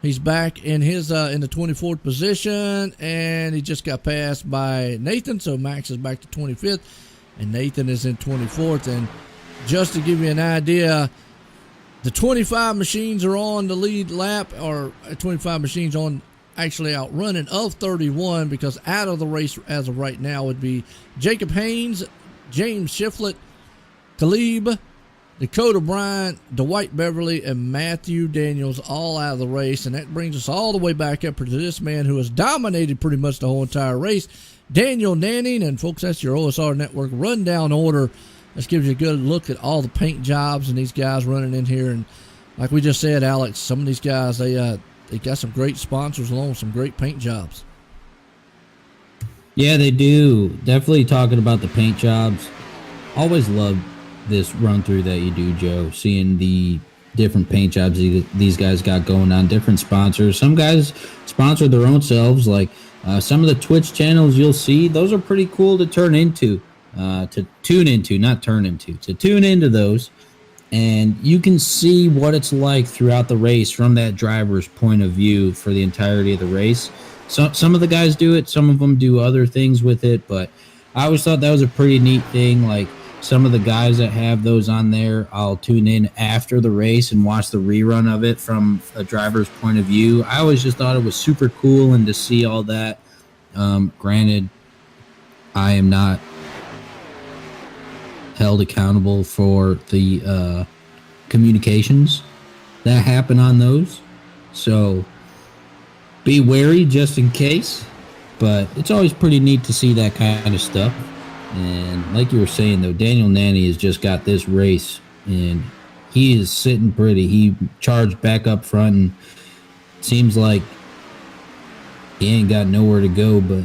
He's back in his in the 24th position, and he just got passed by Nathan, so Max is back to 25th, and Nathan is in 24th. And just to give you an idea, the 25 machines are on the lead lap, or 25 machines on actually outrunning of 31, because out of the race as of right now would be Jacob Haynes, James Shiflett, Talib, Dakota Bryant, Dwight Beverly, and Matthew Daniels all out of the race. And that brings us all the way back up to this man who has dominated pretty much the whole entire race, Daniel Nanning. And folks, that's your OSR Network rundown order. This gives you a good look at all the paint jobs and these guys running in here. And like we just said, Alex, some of these guys, they got some great sponsors along with some great paint jobs. Yeah, they do. Definitely talking about the paint jobs. Always love this run through that you do, Joe. Seeing the different paint jobs these guys got going on, different sponsors. Some guys sponsor their own selves. Like some of the Twitch channels you'll see, those are pretty cool to tune into those. And you can see what it's like throughout the race from that driver's point of view for the entirety of the race. Some of the guys do it, some of them do other things with it, but I always thought that was a pretty neat thing. Like some of the guys that have those on there, I'll tune in after the race and watch the rerun of it from a driver's point of view. I always just thought it was super cool, and to see all that. Granted, I am not held accountable for the communications that happen on those, so be wary just in case. But it's always pretty neat to see that kind of stuff. And like you were saying, though, Daniel Nanny has just got this race, and he is sitting pretty. He charged back up front, and seems like he ain't got nowhere to go, but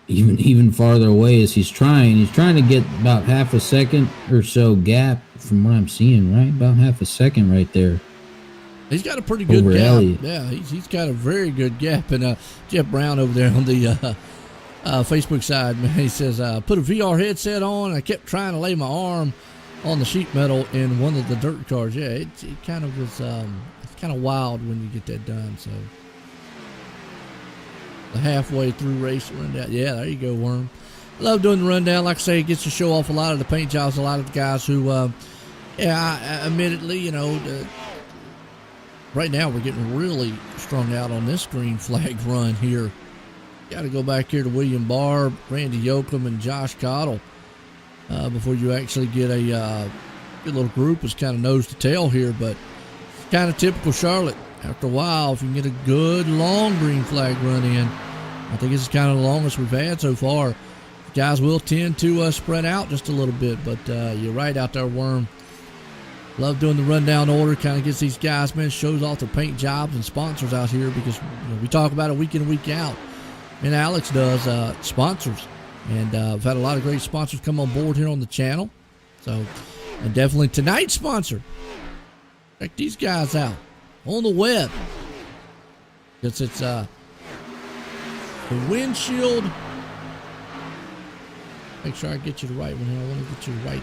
even farther away as he's trying to get about half a second or so gap from what I'm seeing, right? About half a second right there. He's got a pretty good gap. Elliott. Yeah, he's got a very good gap. And Jeff Brown over there on the Facebook side, man, he says, put a VR headset on. I kept trying to lay my arm on the sheet metal in one of the dirt cars. Yeah, it kind of was, it's kind of wild when you get that done. So the halfway through race rundown. Yeah, there you go, Worm. Love doing the rundown. Like I say, it gets to show off a lot of the paint jobs, a lot of the guys who, admittedly, right now we're getting really strung out on this green flag run here. Got to go back here to William Barr, Randy Yoakum, and Josh Cottle before you actually get a good little group. Is kind of nose to tail here, but it's kind of typical Charlotte. After a while, if you can get a good long green flag run in, I think this is kind of the longest we've had so far. Guys will tend to spread out just a little bit, but you're right out there, Worm. Love doing the rundown order. Kind of gets these guys, man, shows off their paint jobs and sponsors out here because we talk about it week in and week out. And Alex does sponsors. And I've had a lot of great sponsors come on board here on the channel. So, and definitely tonight's sponsor. Check these guys out on the web. It's the windshield. Make sure I get you the right one here. I want to get you the right.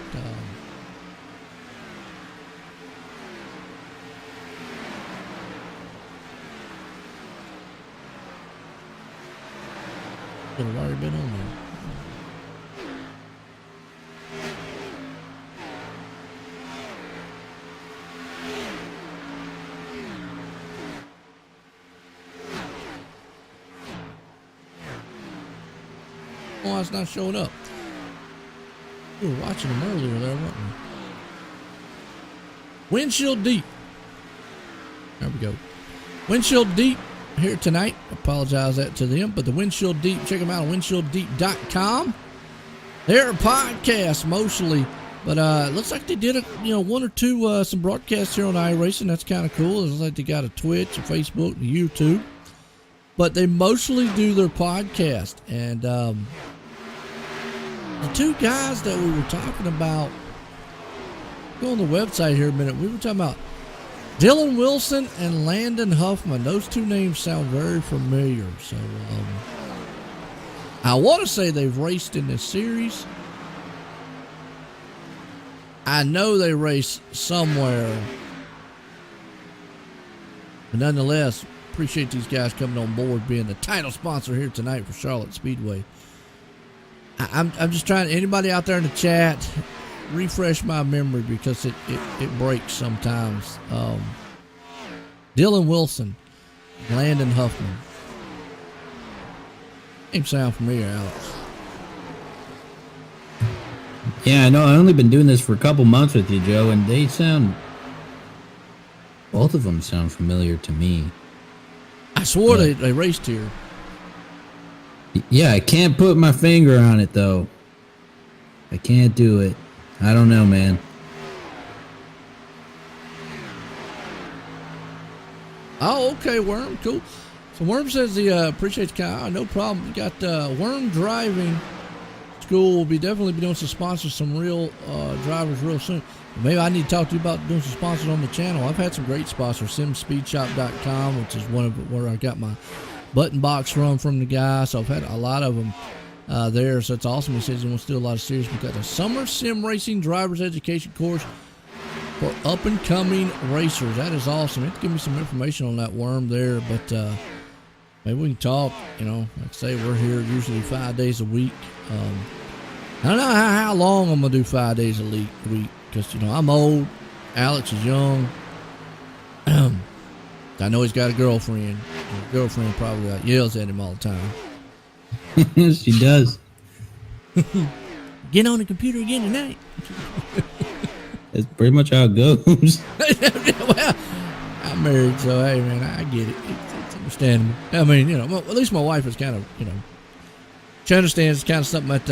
Could have already been on there. Oh, it's not showing up. We were watching them earlier there, weren't we? Windshield Deep. There we go. Windshield Deep here tonight. Apologize that to them, but the Windshield Deep, check them out on windshielddeep.com. They're a podcast mostly, but it looks like they did one or two some broadcasts here on iRacing. That's kind of cool. It looks like they got a Twitch, a Facebook, and a YouTube, but they mostly do their podcast. And the two guys that we were talking about, go on the website here a minute. We were talking about Dylan Wilson and Landon Huffman. Those two names sound very familiar. So I want to say they've raced in this series. I know they race somewhere. But nonetheless, appreciate these guys coming on board, being the title sponsor here tonight for Charlotte Speedway. I'm just trying, anybody out there in the chat, refresh my memory because it breaks sometimes. Dylan Wilson, Landon Huffman. Name sound familiar, Alex? Yeah, I know. I've only been doing this for a couple months with you, Joe, and both of them sound familiar to me. I swore they raced here. Yeah, I can't put my finger on it, though. I can't do it. I don't know, man. Oh, okay, Worm. Cool. So Worm says he appreciates no problem. You got Worm Driving School. Will definitely be doing some sponsors, some real drivers real soon. Maybe I need to talk to you about doing some sponsors on the channel. I've had some great sponsors. SimSpeedShop.com, which is one of where I got my button box from the guy. So I've had a lot of them there. So it's awesome. He says he wants to do a lot of series. We've got a summer sim racing driver's education course for up and coming racers. That is awesome. You have to give me some information on that, Worm, there. But maybe we can talk. Like I say, we're here usually 5 days a week. I don't know how long I'm going to do 5 days a week. Because, I'm old. Alex is young. I know he's got a girlfriend. His girlfriend probably yells at him all the time. She does. Get on the computer again tonight. That's pretty much how it goes. Well, I'm married, so hey, man, I get it. It's understandable. I mean, at least my wife is kind of, she understands. It's kind of something that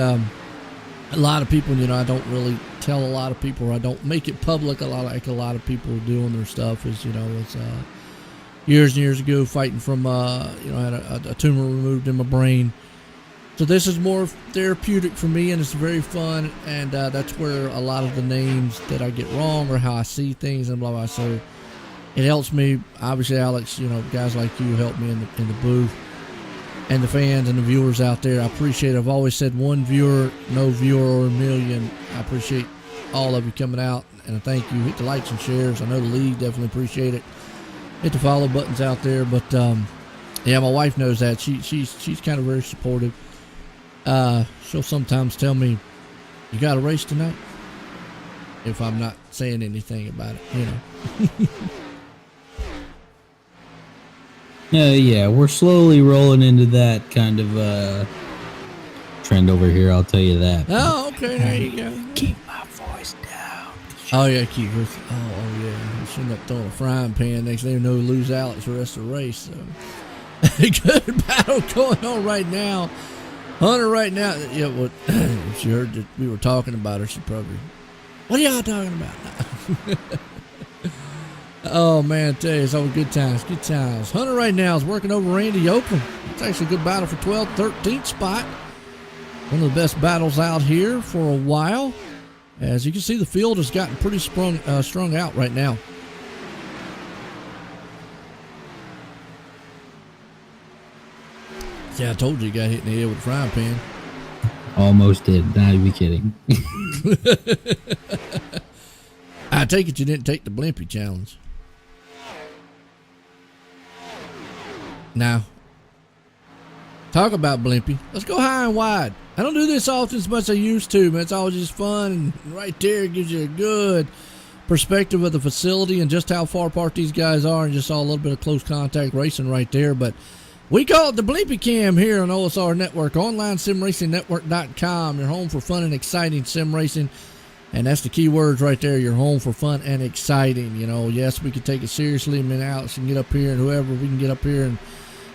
a lot of people, I don't really tell a lot of people, or I don't make it public. A lot of people doing their stuff is, it's years and years ago fighting from, I had a tumor removed in my brain. So this is more therapeutic for me, and it's very fun, and that's where a lot of the names that I get wrong or how I see things and blah, blah. So it helps me. Obviously, Alex, guys like you help me in the booth, and the fans and the viewers out there. I appreciate it. I've always said one viewer, no viewer or a million. I appreciate all of you coming out, and I thank you. Hit the likes and shares. I know the league definitely appreciate it. Hit the follow buttons out there, but Yeah, my wife knows that. She's kind of very supportive. She'll sometimes tell me, "You got a race tonight?" If I'm not saying anything about it, you know. Yeah, we're slowly rolling into that kind of trend over here. I'll tell you that. Oh, okay, there you go. Keep my voice down. Oh yeah, keep her. Oh yeah, she end up throwing a frying pan. Next thing you know, lose Alex the rest of the race. So good battle going on right now. Hunter right now. Yeah, what? If she heard that we were talking about her, she probably. What are y'all talking about? Oh man, I tell you, it's all good times, good times. Hunter right now is working over Randy Yoakum. It's actually a good battle for 12th, 13th spot. One of the best battles out here for a while. As you can see, the field has gotten pretty strung out right now. Yeah, I told you got hit in the head with a frying pan. Almost did. Not even kidding. I take it you didn't take the Blimpie challenge. Now, talk about Blimpie. Let's go high and wide. I don't do this often as much as I used to, but it's always just fun. And right there, it gives you a good perspective of the facility and just how far apart these guys are, and just saw a little bit of close contact racing right there. But we call it the Blimpie Cam here on OSR Network, OnlineSimRacingNetwork.com, your home for fun and exciting sim racing. And that's the key words right there. You're home for fun and exciting. You know, yes, we can take it seriously. I mean, Alex can get up here, and whoever, we can get up here and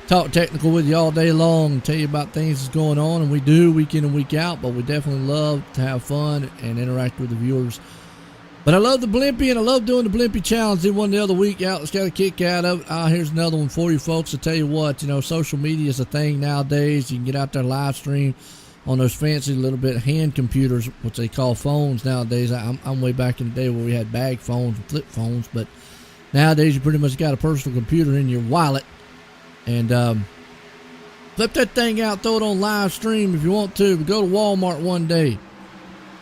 talk technical with you all day long and tell you about things that's going on. And we do week in and week out, but we definitely love to have fun and interact with the viewers. But I love the Blimpie, and I love doing the Blimpie Challenge. Did one the other week. Alex got a kick out of it. Here's another one for you folks. I'll tell you what, you know, social media is a thing nowadays. You can get out there live stream on those fancy little bit hand computers, which they call phones nowadays. I'm way back in the day where we had bag phones and flip phones, but nowadays you pretty much got a personal computer in your wallet, and flip that thing out, throw it on live stream if you want to. But go to Walmart one day,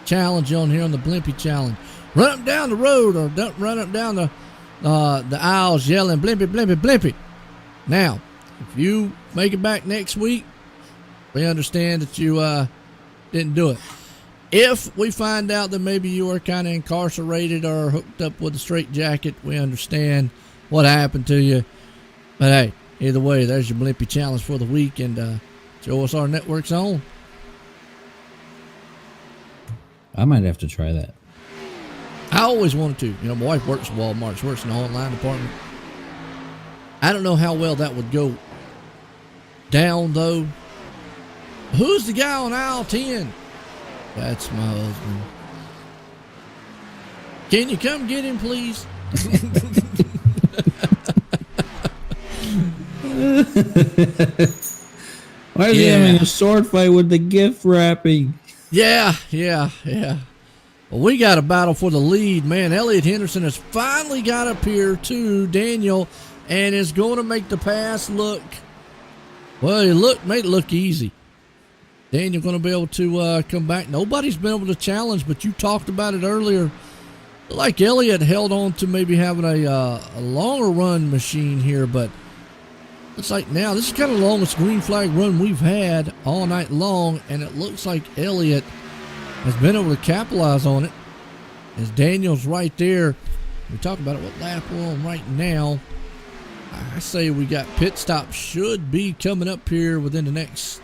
challenge you on here on the Blimpie Challenge. Run up down the road, or run up down the aisles yelling Blimpie, Blimpie, Blimpie. Now, if you make it back next week, we understand that you didn't do it. If we find out that maybe you were kind of incarcerated or hooked up with a straitjacket, we understand what happened to you. But hey, either way, there's your Blimpie Challenge for the week, and OSR Network's on. I might have to try that. I always wanted to. You know, my wife works at Walmart. She works in the online department. I don't know how well that would go down, though. Who's the guy on aisle 10? That's my husband. Can you come get him, please? Why is he having a sword fight with the gift wrapping? Yeah. Well, we got a battle for the lead, man. Elliot Henderson has finally got up here to Daniel and is going to make the pass look, well, made it look easy. Daniel going to be able to come back. Nobody's been able to challenge, but you talked about it earlier. Like Elliott held on to maybe having a longer run machine here, but looks like now this is kind of the longest green flag run we've had all night long, and it looks like Elliott has been able to capitalize on it. As Daniel's right there. We talk about it, what lap we're on right now. I say we got pit stop should be coming up here within the next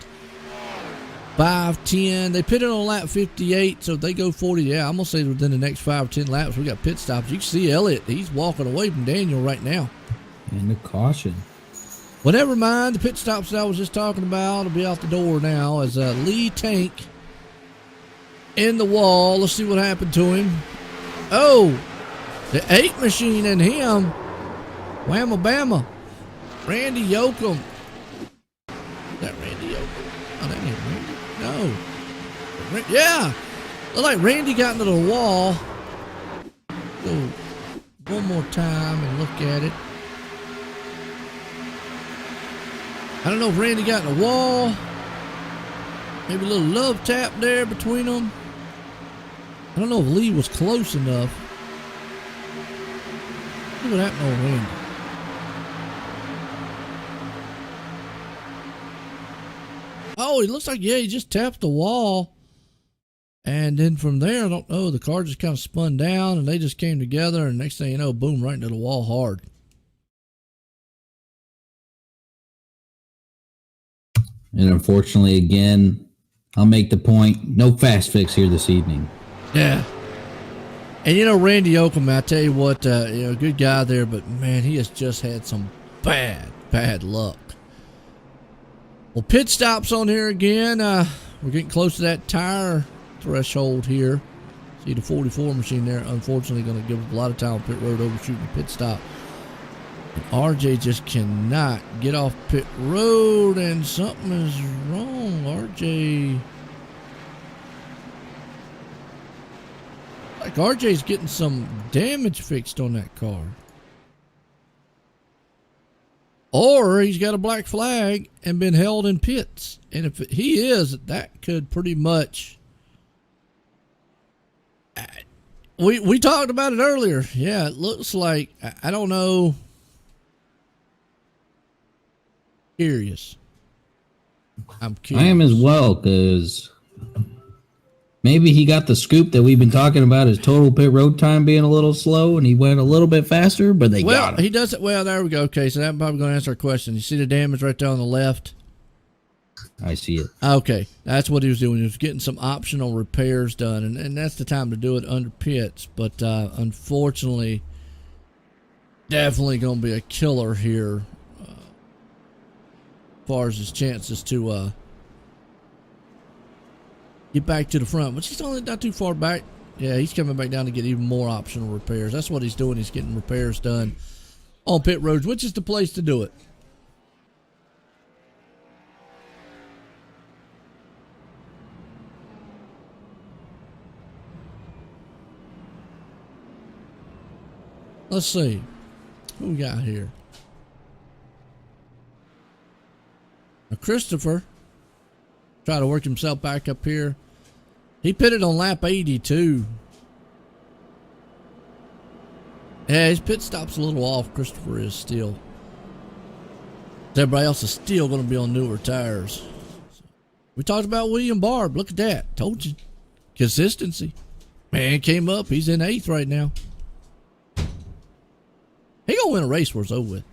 5-10. They pitted on lap 58, so if they go 40, yeah, I'm going to say within the next 5 or 10 laps, we got pit stops. You can see Elliott, he's walking away from Daniel right now. And the caution. Well, never mind. The pit stops that I was just talking about will be out the door now as Lee Tank in the wall. Let's see what happened to him. Oh, the 8 machine and him. Whamma Bama. Randy Yoakum. Is that Randy Yoakum? Oh, that ain't Randy. No. Yeah. Look like Randy got into the wall. Go one more time and look at it. I don't know if Randy got in the wall. Maybe a little love tap there between them. I don't know if Lee was close enough. Look what happened to Randy. Oh, it looks like, yeah, he just tapped the wall. And then from there, I don't know, the car just kind of spun down and they just came together. And next thing you know, boom, right into the wall hard. And unfortunately, again, I'll make the point, no fast fix here this evening. Yeah. And, Randy Oakham, I tell you what, good guy there, but, man, he has just had some bad luck. Well, pit stops on here again. We're getting close to that tire threshold here. See the 44 machine there, unfortunately, going to give us a lot of time on pit road, overshooting the pit stop. And RJ just cannot get off pit road, and something is wrong. RJ... Like RJ's getting some damage fixed on that car. Or he's got a black flag and been held in pits. And if he is, that could pretty much... We talked about it earlier. Yeah, it looks like... I don't know. Curious. I'm curious. I am as well, because... maybe he got the scoop that we've been talking about, his total pit road time being a little slow, and he went a little bit faster, but they got him. He does it. Well, there we go. Okay, so that's probably going to answer our question. You see the damage right there on the left? I see it. Okay, that's what he was doing. He was getting some optional repairs done, and that's the time to do it under pits. But unfortunately, definitely going to be a killer here as far as his chances to... get back to the front, which he's only not too far back. Yeah, he's coming back down to get even more optional repairs. That's what he's doing. He's getting repairs done on pit roads, which is the place to do it. Let's see. Who we got here? Now, Christopher try to work himself back up here. He pitted on lap 82. Yeah, his pit stop's a little off. Christopher is still. Everybody else is still going to be on newer tires. We talked about William Barb. Look at that. Told you. Consistency. Man came up. He's in 8th right now. He going to win a race where it's over with.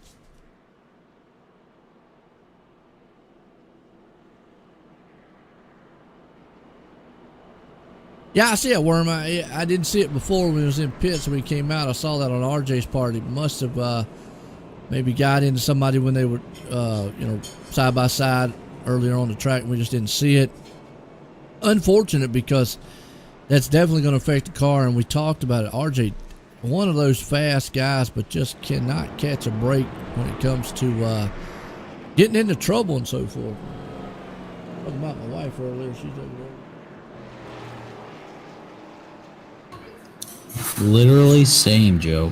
Yeah, I see it, Worm. I didn't see it before when it was in pits. When he came out, I saw that on RJ's part. He must have maybe got into somebody when they were, side by side earlier on the track, and we just didn't see it. Unfortunate, because that's definitely going to affect the car, and we talked about it. RJ, one of those fast guys, but just cannot catch a break when it comes to getting into trouble and so forth. Talking about my wife earlier. She's over there. Literally same, Joe.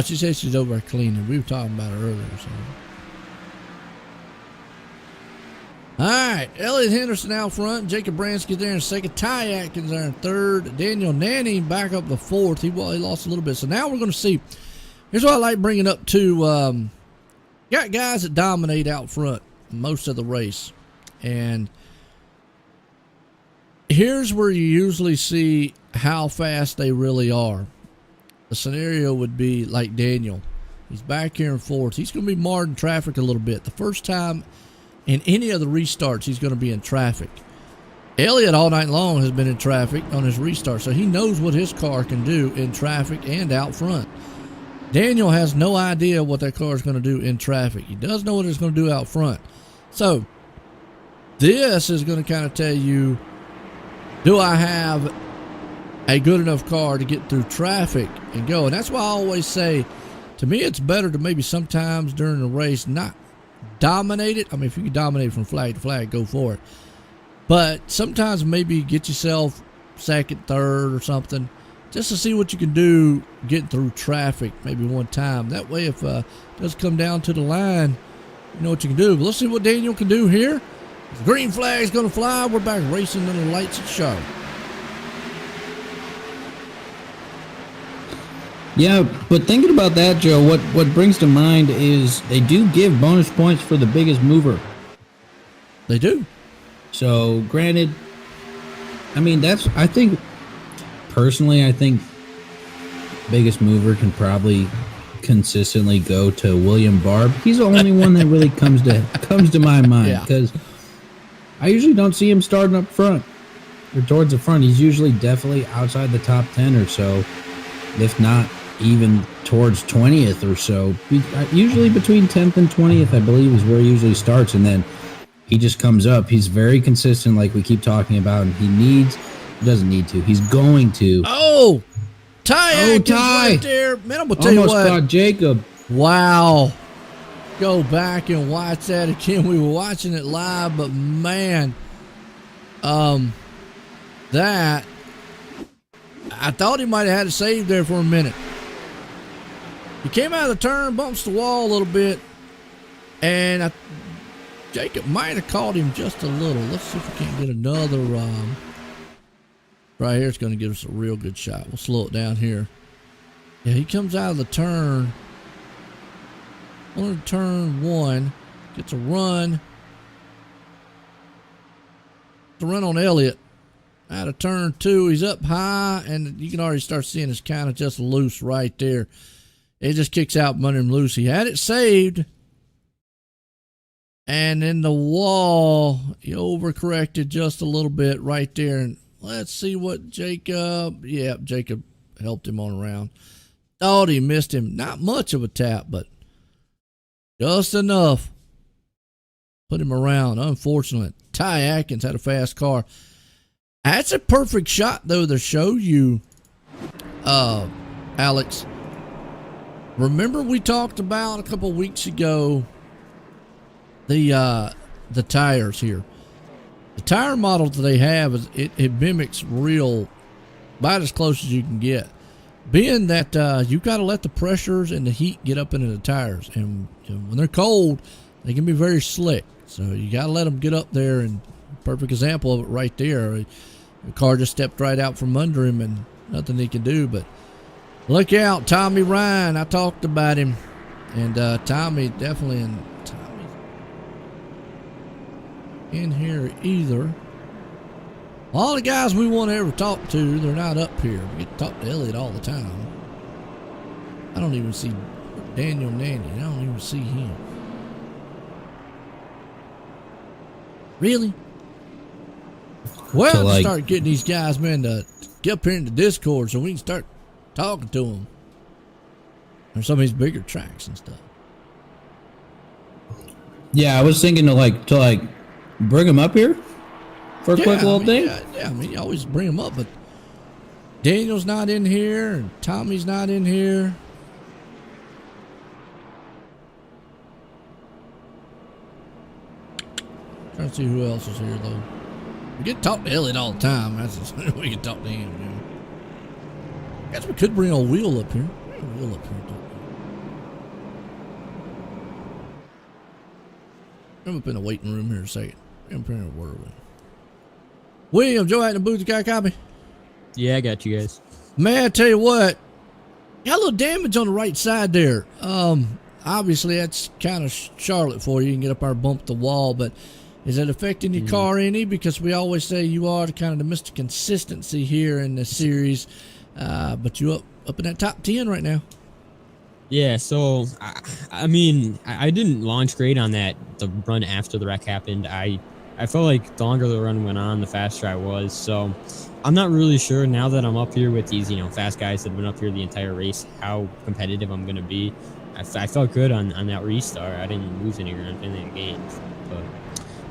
She said she's over there cleaning. We were talking about it earlier. So. All right, Elliot Henderson out front. Jacob Bransky there in second. Ty Atkins there in third. Daniel Nanny back up the fourth. He lost a little bit. So now we're going to see. Here's what I like bringing up to. Got guys that dominate out front most of the race, and here's where you usually see how fast they really are. The scenario would be like Daniel. He's back here in fourth. He's going to be marred in traffic a little bit. The first time in any of the restarts, he's going to be in traffic. Elliott all night long has been in traffic on his restart, so he knows what his car can do in traffic and out front. Daniel has no idea what that car is going to do in traffic. He does know what it's going to do out front. So this is going to kind of tell you, do I have a good enough car to get through traffic and go? And that's why I always say, to me, it's better to maybe sometimes during the race not dominate it. I mean, if you can dominate from flag to flag, go for it. But sometimes maybe get yourself second, third or something, just to see what you can do getting through traffic maybe one time. That way, if it does come down to the line, you know what you can do. But let's see what Daniel can do here. The green flag is going to fly. We're back racing under the lights at Charlotte. Yeah, but thinking about that, Joe, what brings to mind is they do give bonus points for the biggest mover. They do. So, granted, I mean, I think, personally, I think biggest mover can probably consistently go to William Barb. He's the only one that really comes to my mind, because I usually don't see him starting up front or towards the front. He's usually definitely outside the top 10 or so, if not even towards 20th or so. Usually between 10th and 20th, I believe, is where he usually starts, and then he just comes up. He's very consistent, like we keep talking about, and he doesn't need to. He's going to. Oh, Ty Atkins Ty. right there. Man, I'm going to tell you what. Almost caught Jacob. Wow. Go back and watch that again. We were watching it live, but man, that, I thought he might have had it saved there for a minute. He came out of the turn, bumps the wall a little bit, and Jacob might have caught him just a little. Let's see if we can't get another. Right here, it's going to give us a real good shot. We'll slow it down here. Yeah, he comes out of the turn. On turn one, gets a run. The run on Elliott. Out of turn two, he's up high, and you can already start seeing it's kind of just loose right there. It just kicks out from under him loose. He had it saved. And in the wall, he overcorrected just a little bit right there. And let's see what Jacob helped him on around. Thought he missed him. Not much of a tap, but just enough. Put him around. Unfortunate. Ty Atkins had a fast car. That's a perfect shot, though, to show you, Alex. Remember we talked about a couple weeks ago the tires here. The tire model that they have is it mimics real, about as close as you can get. Being that you've got to let the pressures and the heat get up into the tires, and when they're cold, they can be very slick. So you got to let them get up there. And perfect example of it right there. The car just stepped right out from under him, and nothing he can do. But look out, Tommy Ryan. I talked about him, and Tommy definitely in here either. All the guys we want to ever talk to, they're not up here. We get to talk to Elliott all the time. I don't even see Daniel Nanny. I don't even see him. Really? Well, so start getting these guys, man, to get up here in the Discord so we can start talking to them. Or some of these bigger tracks and stuff. Yeah, I was thinking to bring them up here for a quick little thing. Yeah, I mean, you always bring them up, but Daniel's not in here, and Tommy's not in here. Trying to see who else is here, though. We get to talk to Elliott all the time. That's just, we can talk to him. You know. I guess we could bring a wheel up here. Bring a wheel up here. I'm up in the waiting room here a second. I'm putting a word with William, Joe out in the booth. You got a copy? Yeah, I got you guys. Man, I tell you what, got a little damage on the right side there. Obviously that's kind of Charlotte for you. You can get up there and bump the wall, but is it affecting your car any? Because we always say you are kind of the Mr. Consistency here in this series, but you up in that top 10 right now. Yeah, so I mean, I didn't launch great on the run after the wreck happened. I felt like the longer the run went on, the faster I was. So I'm not really sure now that I'm up here with these, fast guys that have been up here the entire race, how competitive I'm going to be. I felt good on that restart. I didn't lose any ground in that game. But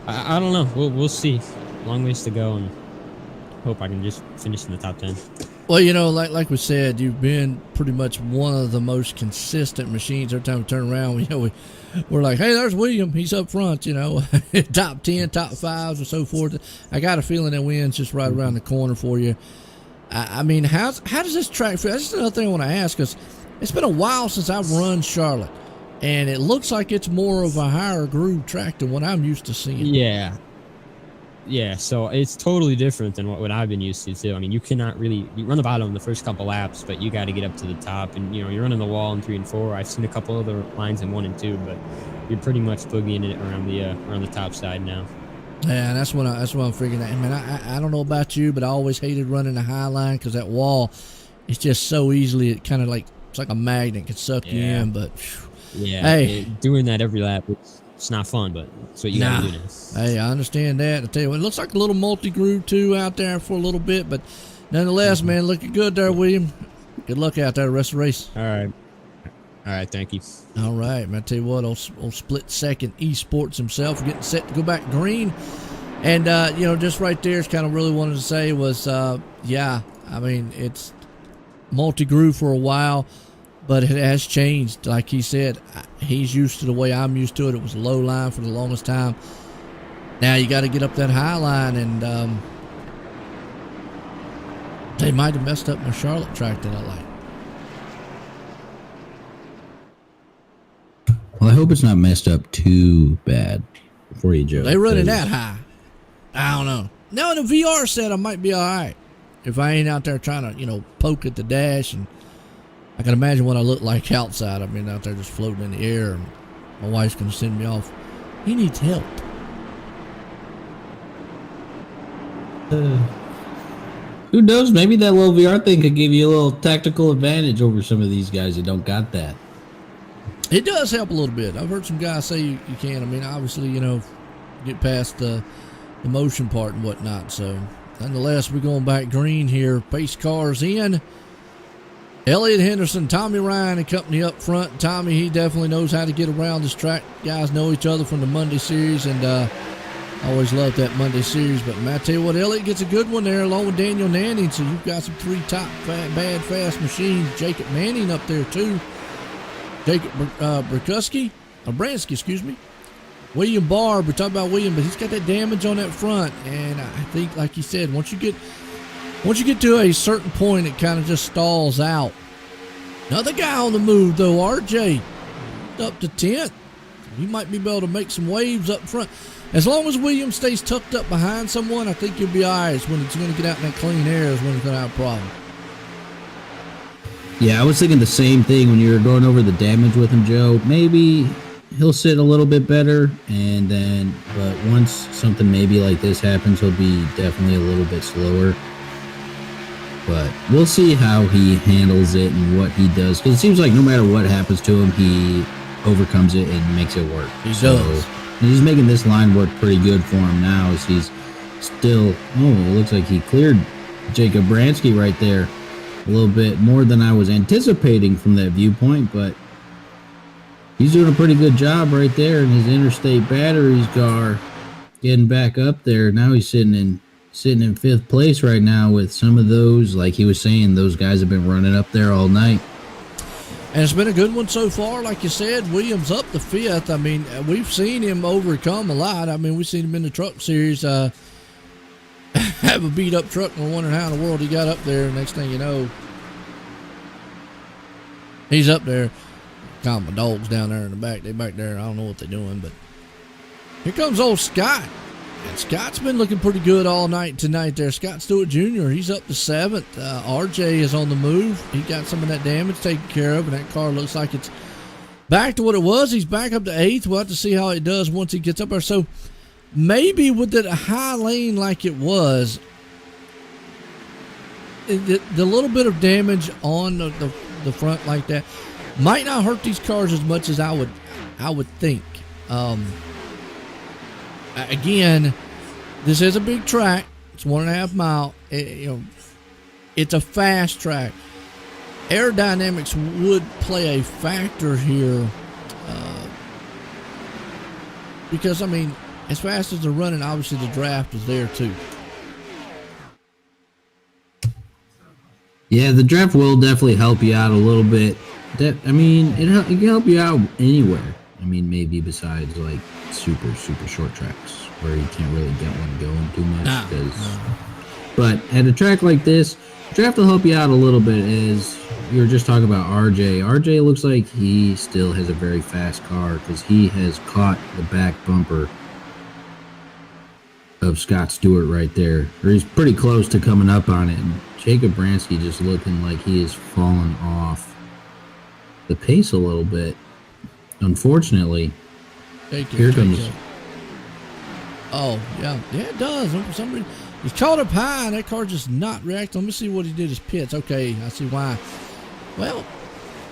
I don't know. We'll see. Long ways to go, and hope I can just finish in the top 10. Well, like we said, you've been pretty much one of the most consistent machines. Every time we turn around, we're like, hey, there's William. He's up front, top 10, top 5s, or so forth. I got a feeling that win's just right around the corner for you. I mean, how does this track feel? That's another thing I want to ask, because it's been a while since I've run Charlotte, and it looks like it's more of a higher groove track than what I'm used to seeing. Yeah. Yeah, so it's totally different than what I've been used to too. I mean, you cannot really you run the bottom the first couple laps, but you got to get up to the top, and you're running the wall in 3 and 4. I've seen a couple other lines in 1 and 2, but you're pretty much boogieing it around the top side now. Yeah, that's what I'm figuring out. I mean, I don't know about you, but I always hated running the high line because that wall, it's just so easily, it kind of like, it's like a magnet, can suck you in. But hey, doing that every lap, it's not fun, but that's what you got to do now. Hey, I understand that. I tell you what, it looks like a little multi-groove too out there for a little bit, but nonetheless, man, looking good there, William. Good luck out there the rest of the race. All right, thank you. All right, man, I tell you what, old split second esports himself getting set to go back green. And, just right there is kind of really wanted to say was, I mean, it's multi-groove for a while, but it has changed. Like he said, he's used to the way I'm used to it. It was a low line for the longest time. Now you got to get up that high line, and they might have messed up my Charlotte track that I like. Well, I hope it's not messed up too bad for you, Joe. They running that high. I don't know. Now in the VR set, I might be all right if I ain't out there trying to, poke at the dash. And I can imagine what I look like outside. I mean, out there just floating in the air. And my wife's going to send me off. He needs help. Who knows? Maybe that little VR thing could give you a little tactical advantage over some of these guys that don't got that. It does help a little bit. I've heard some guys say you can. I mean, obviously, get past the motion part and whatnot. So, nonetheless, we're going back green here. Pace cars in. Elliott Henderson, Tommy Ryan and company up front. Tommy, he definitely knows how to get around this track. Guys know each other from the Monday series, and I always loved that Monday series. But, man, I tell you what, Elliott gets a good one there along with Daniel Nanning. So, you've got some 3 top, bad, fast machines. Jacob Manning up there, too. Jacob Bransky, excuse me. William Barr, we talk about William, but he's got that damage on that front. And I think, like you said, once you get to a certain point, it kind of just stalls out. Another guy on the move, though, RJ, up to 10th. He might be able to make some waves up front. As long as William stays tucked up behind someone, I think he'll be all right. When he's going to get out in that clean air is when he's going to have a problem. Yeah, I was thinking the same thing when you were going over the damage with him, Joe. Maybe he'll sit a little bit better, but once something maybe like this happens, he'll be definitely a little bit slower. But we'll see how he handles it and what he does, because it seems like no matter what happens to him, he overcomes it and makes it work. He does. And he's making this line work pretty good for him now, as he's still, it looks like he cleared Jacob Bransky right there. A little bit more than I was anticipating from that viewpoint, but he's doing a pretty good job right there in his Interstate Batteries car, getting back up there. Now he's sitting in 5th place right now with some of those, like he was saying, those guys have been running up there all night. And it's been a good one so far. Like you said, Williams up to 5th. I mean, we've seen him overcome a lot. I mean, we've seen him in the truck series have a beat-up truck, and we're wondering how in the world he got up there. Next thing you know, he's up there. Got my dogs down there in the back. They back there. I don't know what they're doing, but here comes old Scott. And Scott's been looking pretty good all night tonight there. Scott Stewart Jr., he's up to 7th. RJ is on the move. He got some of that damage taken care of, and that car looks like it's back to what it was. He's back up to 8th. We'll have to see how it does once he gets up there. So maybe with that high lane like it was, the little bit of damage on the front like that might not hurt these cars as much as I would think. Again, this is a big track. It's 1.5 mile. It's a fast track. Aerodynamics would play a factor here, because I mean, as fast as they're running, obviously the draft is there too. Yeah, the draft will definitely help you out a little bit. I mean, it can help you out anywhere. I mean, maybe besides like super short tracks where you can't really get one going too much. But at a track like this, draft will help you out a little bit. As you were just talking about RJ. RJ looks like he still has a very fast car because he has caught the back bumper of Scott Stewart right there. Or he's pretty close to coming up on it. And Jacob Bransky just looking like he is falling off the pace a little bit. Unfortunately, here comes... Oh, yeah. Yeah, it does. For some reason, he's caught up high, and that car just not reacting. Let me see what he did his pits. Okay, I see why. Well,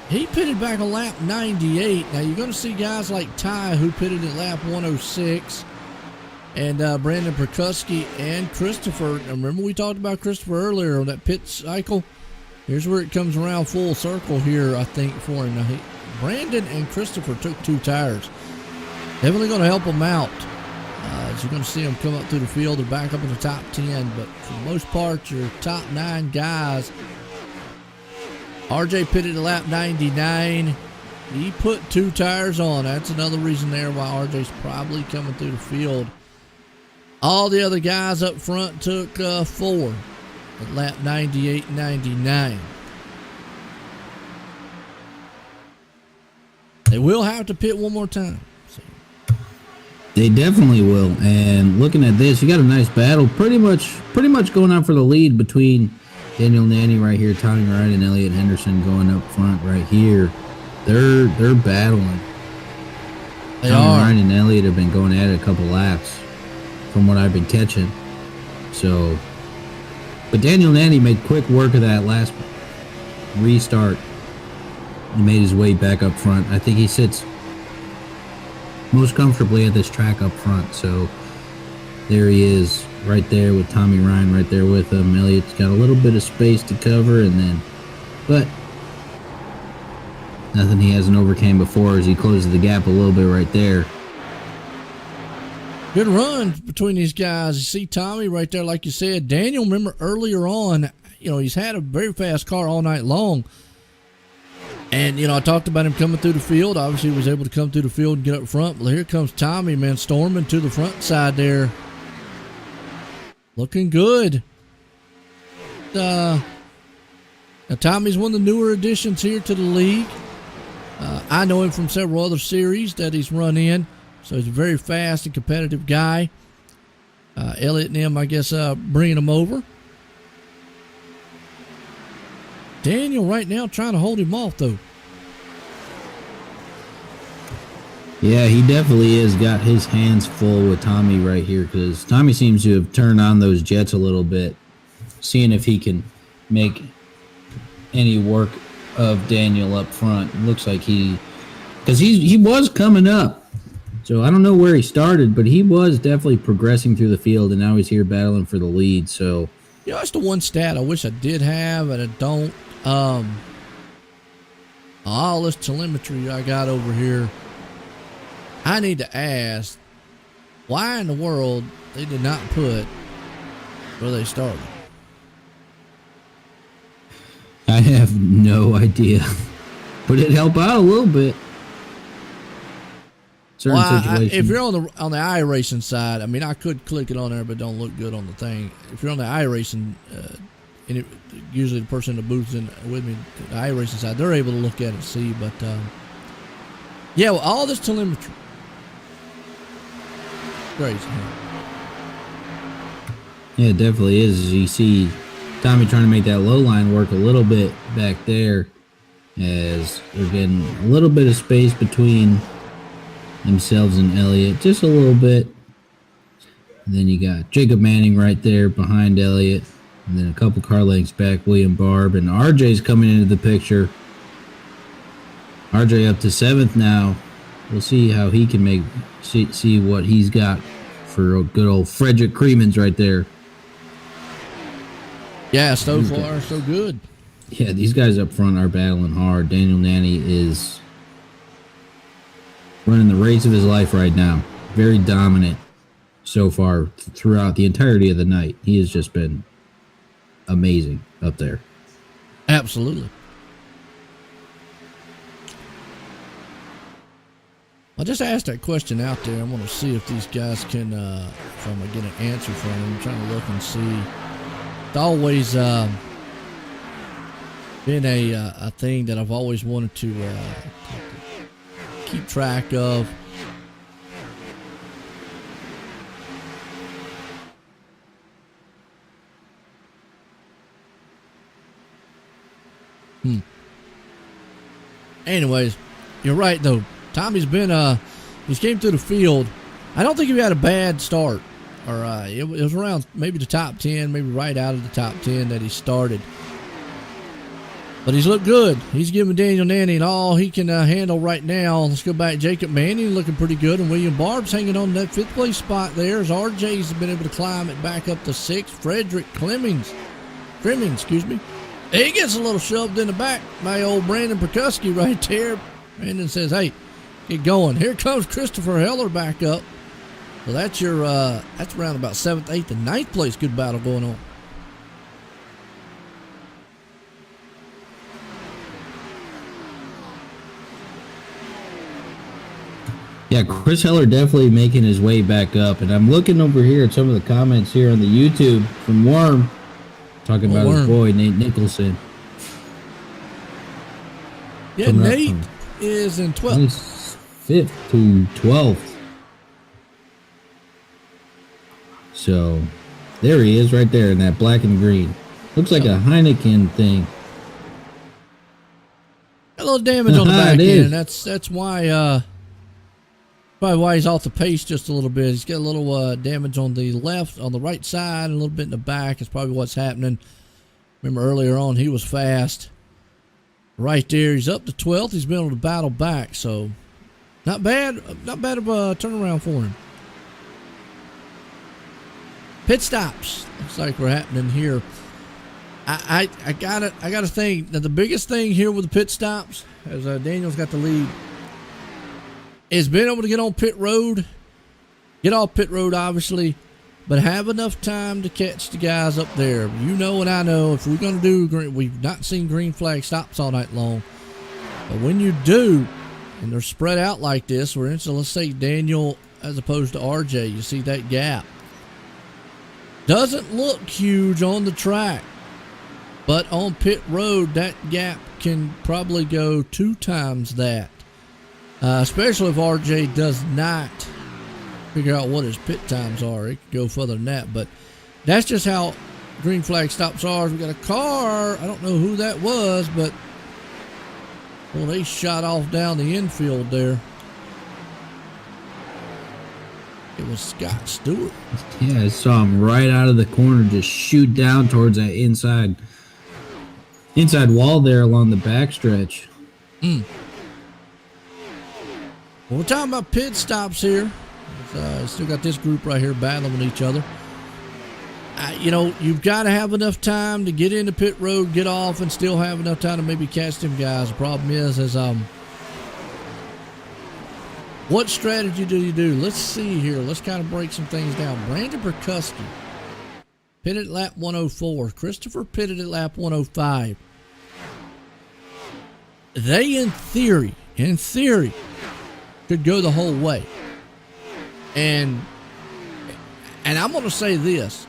he pitted back on lap 98. Now, you're going to see guys like Ty, who pitted at lap 106, and Brandon Perkuski and Christopher. Now, remember we talked about Christopher earlier on that pit cycle? Here's where it comes around full circle here, I think, for him. Now, Brandon and Christopher took 2 tires. Definitely going to help them out. As you're going to see them come up through the field, they're back up in the top 10, but for the most part, your top 9 guys. RJ pitted at lap 99. He put 2 tires on. That's another reason there why RJ's probably coming through the field. All the other guys up front took 4 at lap 98 and 99. They will have to pit one more time. They definitely will. And looking at this, you got a nice battle. Pretty much going on for the lead between Daniel Nanny right here, Tommy Ryan, and Elliott Henderson going up front right here. They're battling. They Tommy are. Ryan and Elliott have been going at it a couple laps from what I've been catching. So, but Daniel Nanny made quick work of that last restart. He made his way back up front. I think he sits most comfortably at this track up front. So there he is right there with Tommy Ryan right there with him. Elliott's got a little bit of space to cover, and then, but nothing he hasn't overcame before as he closes the gap a little bit right there. Good run between these guys. You see Tommy right there, like you said. Daniel, remember earlier on, he's had a very fast car all night long. And, I talked about him coming through the field. Obviously, he was able to come through the field and get up front. Well, here comes Tommy, man, storming to the front side there. Looking good. Now, Tommy's one of the newer additions here to the league. I know him from several other series that he's run in. So he's a very fast and competitive guy. Elliott and him, I guess, bringing him over. Daniel right now trying to hold him off, though. Yeah, he definitely has got his hands full with Tommy right here, because Tommy seems to have turned on those jets a little bit, seeing if he can make any work of Daniel up front. It looks like because he was coming up. So I don't know where he started, but he was definitely progressing through the field, and now he's here battling for the lead. So, that's the one stat I wish I did have, and I don't. All this telemetry I got over here, I need to ask, why in the world they did not put where they started? I have no idea, but it'd help out a little bit. Certain situations. If you're on the iRacing side, I mean, I could click it on there, but it don't look good on the thing. If you're on the iRacing, and usually the person in the booth's in with me, the iRacing side, they're able to look at it and see. But yeah, well, all this telemetry, crazy. Yeah, it definitely is. As you see, Tommy trying to make that low line work a little bit back there, as there's been a little bit of space between themselves and Elliott, just a little bit. And then you got Jacob Manning right there behind Elliott, and then a couple car lengths back, William Barb, and RJ's coming into the picture. RJ up to 7th now. We'll see how he can see what he's got for good old Frederick Creemans right there. Yeah, so far so good. Yeah, these guys up front are battling hard. Daniel Nanny is running the race of his life right now. Very dominant so far throughout the entirety of the night. He has just been amazing up there. Absolutely. I just asked that question out there. I want to see if these guys can, if I'm going to get an answer from them. I'm trying to look and see. It's always been a thing that I've always wanted to keep track of. Anyways, you're right though. Tommy's been he's came through the field. I don't think he had a bad start, or it was around maybe the top 10, maybe right out of the top 10 that he started. But he's looked good. He's giving Daniel Nanny all he can handle right now. Let's go back. Jacob Manning looking pretty good, and William Barb's hanging on that 5th place spot there as RJ's been able to climb it back up to 6th. Frederick Crimmins, he gets a little shoved in the back by old Brandon Perkuski right there. Brandon says, hey, get going. Here comes Christopher Heller back up. So that's your that's around about 7th, 8th, and 9th place. Good battle going on. Yeah, Chris Heller definitely making his way back up. And I'm looking over here at some of the comments here on the YouTube from Worm, talking about his boy, Nate Nicholson. Yeah, Nate is in 12th. 5th to 12th. So, there he is right there in that black and green. Looks like a Heineken thing. A little damage on the back end. That's why probably why he's off the pace just a little bit. He's got a little damage on the right side, and a little bit in the back is probably what's happening. Remember earlier on, he was fast. Right there, he's up to 12th. He's been able to battle back, so not bad of a turnaround for him. Pit stops. Looks like we're happening here. I gotta think that the biggest thing here with the pit stops, as Daniel's got the lead, is being able to get on pit road, get off pit road obviously, but have enough time to catch the guys up there. You know and I know, if we're going to do, we've not seen green flag stops all night long, but when you do, and they're spread out like this, for instance, let's say Daniel as opposed to RJ, you see that gap. Doesn't look huge on the track, but on pit road, that gap can probably go 2 times that. Especially if RJ does not figure out what his pit times are. It could go further than that, but that's just how green flag stops are. We got a car. I don't know who that was, but well, they shot off down the infield there. It was Scott Stewart. Yeah, I saw him right out of the corner just shoot down towards that inside wall there along the backstretch. Well, we're talking about pit stops here. Still got this group right here battling with each other. You've got to have enough time to get into pit road, get off, and still have enough time to maybe catch them guys. The problem is what strategy do you do? Let's see here. Let's kind of break some things down. Brandon Perkuski pitted at lap 104. Christopher pitted at lap 105. They, in theory, could go the whole way. And I'm going to say this.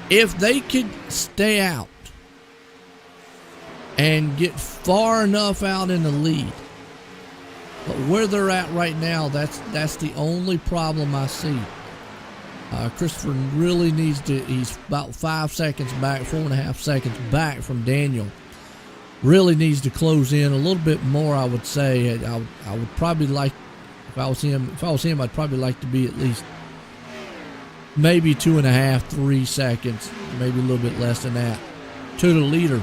If they could stay out and get far enough out in the lead, but where they're at right now, that's the only problem I see. Christopher really needs to, he's about 5 seconds back, 4.5 seconds back from Daniel. Really needs to close in a little bit more, I would say. I would probably like, if I was him, I'd probably like to be at least maybe 2.5, 3 seconds, maybe a little bit less than that, to the leader.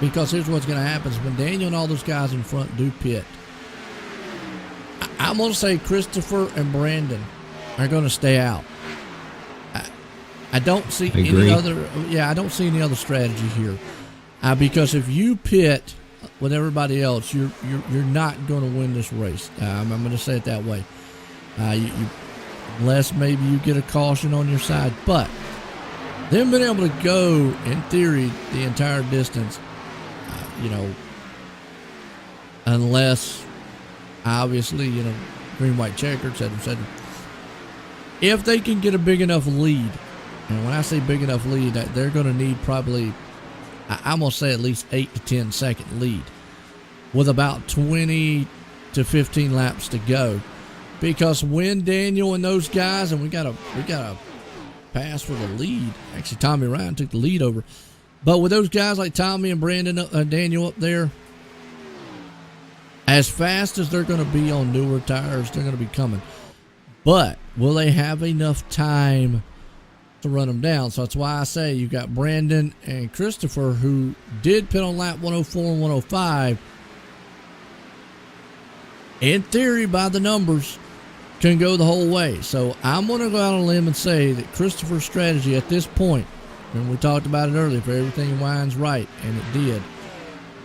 Because here's what's going to happen is when Daniel and all those guys in front do pit, I'm going to say Christopher and Brandon are going to stay out. I don't see any other. Yeah, I don't see any other strategy here. Because if you pit with everybody else, you're not going to win this race. I'm going to say it that way. Unless maybe you get a caution on your side, but them being able to go in theory the entire distance, unless obviously green white checker, etc. If they can get a big enough lead, and when I say big enough lead, they're going to need probably, I'm going to say at least 8 to 10 second lead with about 20 to 15 laps to go. Because when Daniel and those guys, and we got a pass for the lead. Actually, Tommy Ryan took the lead over. But with those guys like Tommy and Brandon, Daniel up there, as fast as they're going to be on newer tires, they're going to be coming. But will they have enough time to run them down? So that's why I say you got Brandon and Christopher, who did pit on lap 104 and 105. In theory, by the numbers, can go the whole way. So I'm going to go out on a limb and say that Christopher's strategy at this point, and we talked about it earlier, if everything winds right, and it did,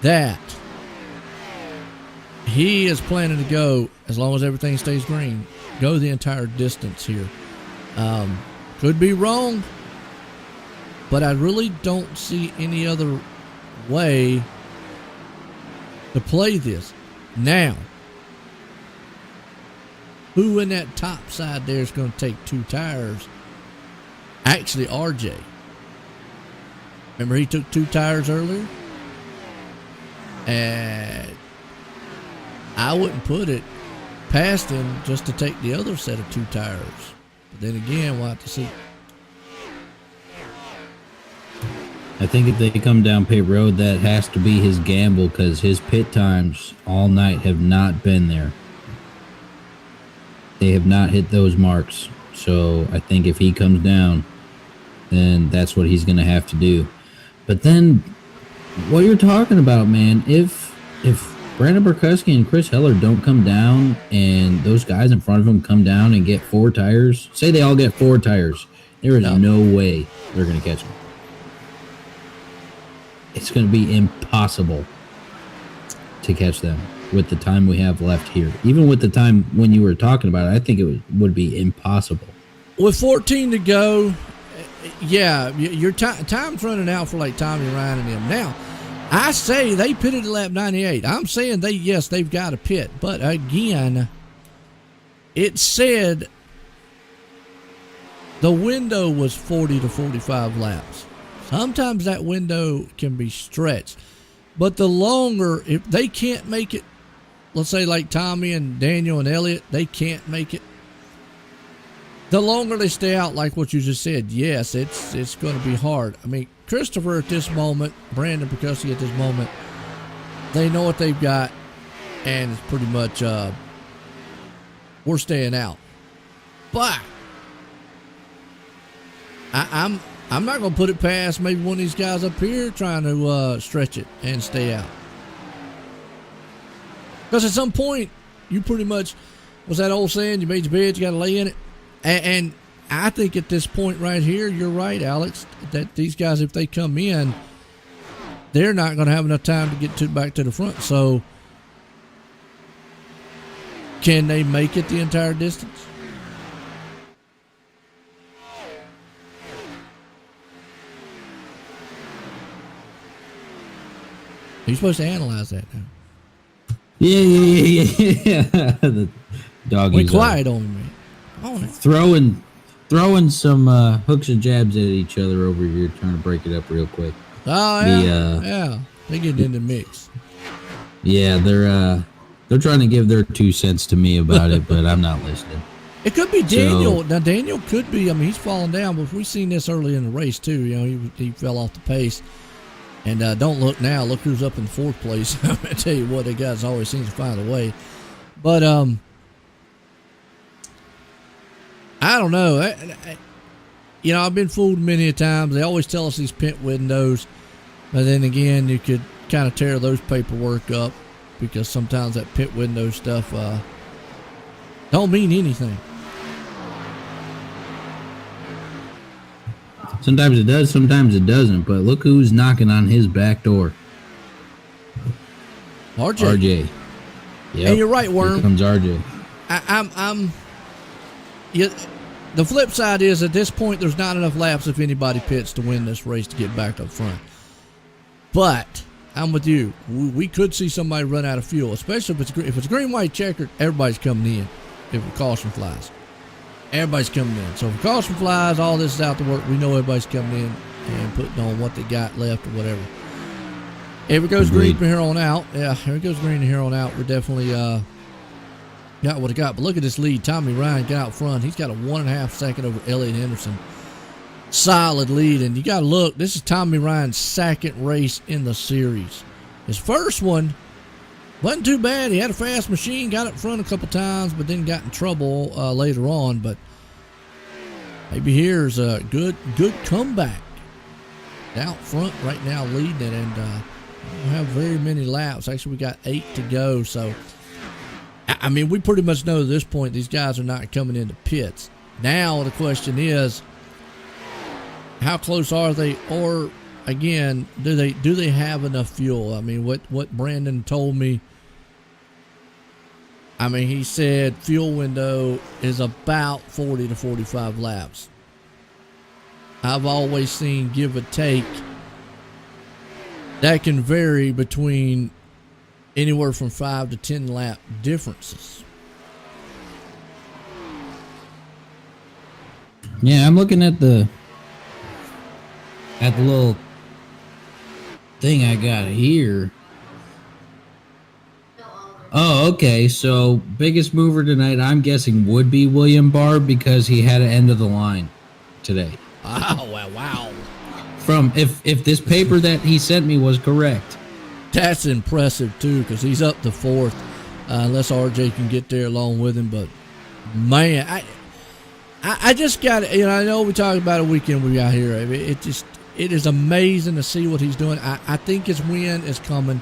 that he is planning to go, as long as everything stays green, go the entire distance here. Could be wrong, but I really don't see any other way to play this. Now, who in that top side there is going to take 2 tires? Actually, RJ. Remember he took 2 tires earlier? And I wouldn't put it past him just to take the other set of 2 tires. But then again, we'll have to see. I think if they come down pit road, that has to be his gamble, because his pit times all night have not been there. They have not hit those marks. So I think if he comes down, then that's what he's going to have to do. But then, what you're talking about, man, if Brandon Burkuski and Chris Heller don't come down, and those guys in front of him come down and get 4 tires, say they all get 4 tires, there is no way they're going to catch them. It's going to be impossible to catch them with the time we have left here. Even with the time when you were talking about it, I think it would be impossible. With 14 to go, yeah, your time's running out for like Tommy Ryan and them. Now, I say they pitted at lap 98. I'm saying they've got to pit. But again, it said the window was 40 to 45 laps. Sometimes that window can be stretched. But the longer, if they can't make it, let's say like Tommy and Daniel and Elliott, they can't make it. The longer they stay out, like what you just said, yes, it's going to be hard. I mean, Christopher at this moment, Brandon Percussey at this moment, they know what they've got, and it's pretty much we're staying out. But I'm not going to put it past maybe one of these guys up here trying to stretch it and stay out. Because at some point, you pretty much, what's that old saying? You made your bed, you got to lay in it. And I think at this point right here, you're right, Alex, that these guys, if they come in, they're not going to have enough time to get back to the front. So, can they make it the entire distance? You're supposed to analyze that now. Yeah. The dog. Went quiet on me. Throwing some hooks and jabs at each other over here, trying to break it up real quick. Oh yeah, yeah. They get in the mix. Yeah, they're trying to give their 2 cents to me about it, but I'm not listening. It could be Daniel. Now Daniel could be. I mean, he's falling down, but we've seen this early in the race too. You know, he fell off the pace. And don't look now. Look who's up in 4th place. I'm gonna tell you what, the guys always seem to find a way. But I don't know. I've been fooled many a times. They always tell us these pit windows, but then again, you could kind of tear those paperwork up, because sometimes that pit window stuff don't mean anything. Sometimes it does, sometimes it doesn't. But look who's knocking on his back door. RJ. Yep. And you're right, Worm. Here comes RJ. The flip side is, at this point, there's not enough laps if anybody pits to win this race to get back up front. But I'm with you. We could see somebody run out of fuel, especially if it's green, white, checkered. Everybody's coming in. If a caution flies, everybody's coming in. So if a caution flies, all this is out to work. We know everybody's coming in and putting on what they got left or whatever. If it goes green from here on out, if it goes green from here on out, we're definitely got what it got. But look at this lead. Tommy Ryan got out front. He's got a 1.5 second over Elliott Henderson. solid lead. And you got to look, this is Tommy Ryan's second race in the series. His first one wasn't too bad. He had a fast machine, got up front a couple times, but then got in trouble later on. But maybe here's a good comeback. Out front right now leading it, and don't have very many laps. Actually, we got 8 to go. So, I mean, we pretty much know at this point these guys are not coming into pits. Now the question is, how close are they? Or again, do they have enough fuel? I mean, what Brandon told me. I mean, he said fuel window is about 40 to 45 laps. I've always seen give or take. That can vary between anywhere from 5 to 10 lap differences. Yeah, I'm looking at the little thing I got here. Oh, okay. So biggest mover tonight, I'm guessing, would be William Barr because he had an end of the line today. Oh, wow. From if this paper that he sent me was correct. That's impressive, too, because he's up to 4th, unless RJ can get there along with him. But, man, I just got it. You know, I know we talked about a weekend we got here. I mean, it is amazing to see what he's doing. I think his win is coming.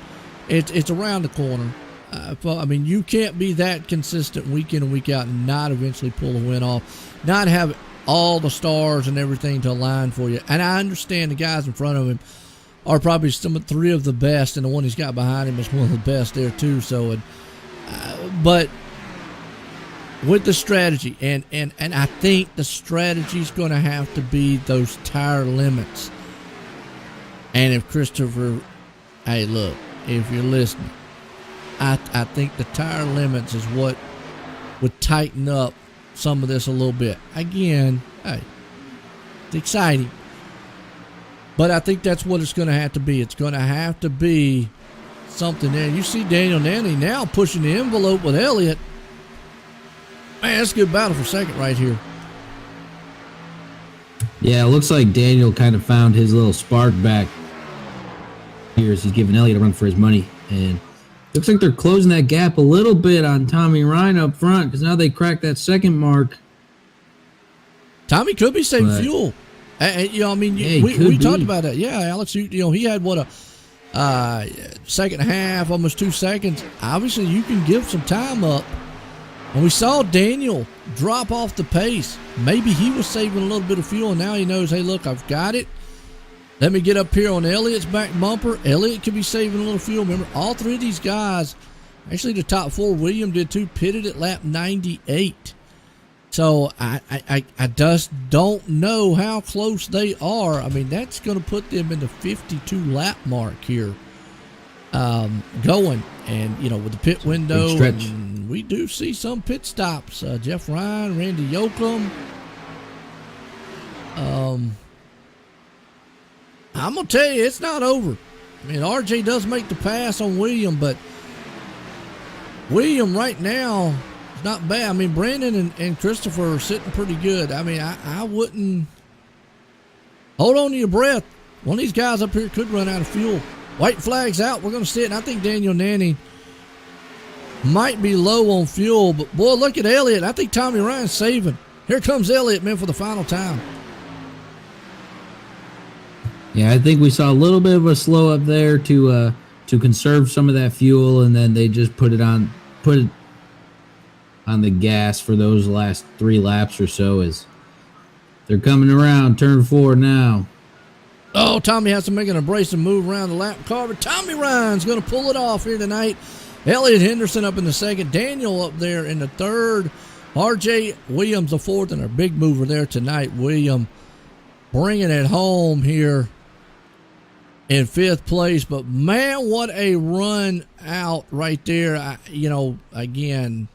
It's around the corner. I mean, you can't be that consistent week in and week out and not eventually pull a win off, not have all the stars and everything to align for you. And I understand the guys in front of him are probably 3 of the best, and the one he's got behind him is one of the best there too. So, but with the strategy, and I think the strategy is going to have to be those tire limits. And if Christopher, hey, look, if you're listening, I think the tire limits is what would tighten up some of this a little bit. Again, hey, it's exciting. But I think that's what it's going to have to be. It's going to have to be something there. You see Daniel Nanny now pushing the envelope with Elliott. Man, that's a good battle for second right here. Yeah, it looks like Daniel kind of found his little spark back here as he's giving Elliott a run for his money. And looks like they're closing that gap a little bit on Tommy Ryan up front because now they cracked that second mark. Tommy could be saving fuel. You know, I mean, we talked about that. Yeah, Alex, you know, he had what a second and a half, almost 2 seconds. Obviously, you can give some time up. And we saw Daniel drop off the pace. Maybe he was saving a little bit of fuel, and now he knows, hey, look, I've got it. Let me get up here on Elliott's back bumper. Elliott could be saving a little fuel. Remember, all 3 of these guys, actually the top 4, William did too, pitted at lap 98. So I just don't know how close they are. I mean, that's going to put them in the 52 lap mark here going. And, you know, with the pit window, we do see some pit stops. Jeff Ryan, Randy Yoakum. I'm going to tell you, it's not over. I mean, RJ does make the pass on William, but William right now is not bad. I mean, Brandon and Christopher are sitting pretty good. I mean, I wouldn't hold on to your breath. One of these guys up here could run out of fuel. White flag's out. We're going to see it. And I think Daniel Nanny might be low on fuel. But, boy, look at Elliott. I think Tommy Ryan's saving. Here comes Elliott, man, for the final time. Yeah, I think we saw a little bit of a slow up there to conserve some of that fuel, and then they just put it on the gas for those last 3 laps or so as they're coming around turn 4 now. Oh, Tommy has to make an abrasive move around the lap car, but Tommy Ryan's going to pull it off here tonight. Elliott Henderson up in the second, Daniel up there in the third, RJ Williams the fourth, and our big mover there tonight, William, bringing it home here in 5th place. But man, what a run out right there. Again,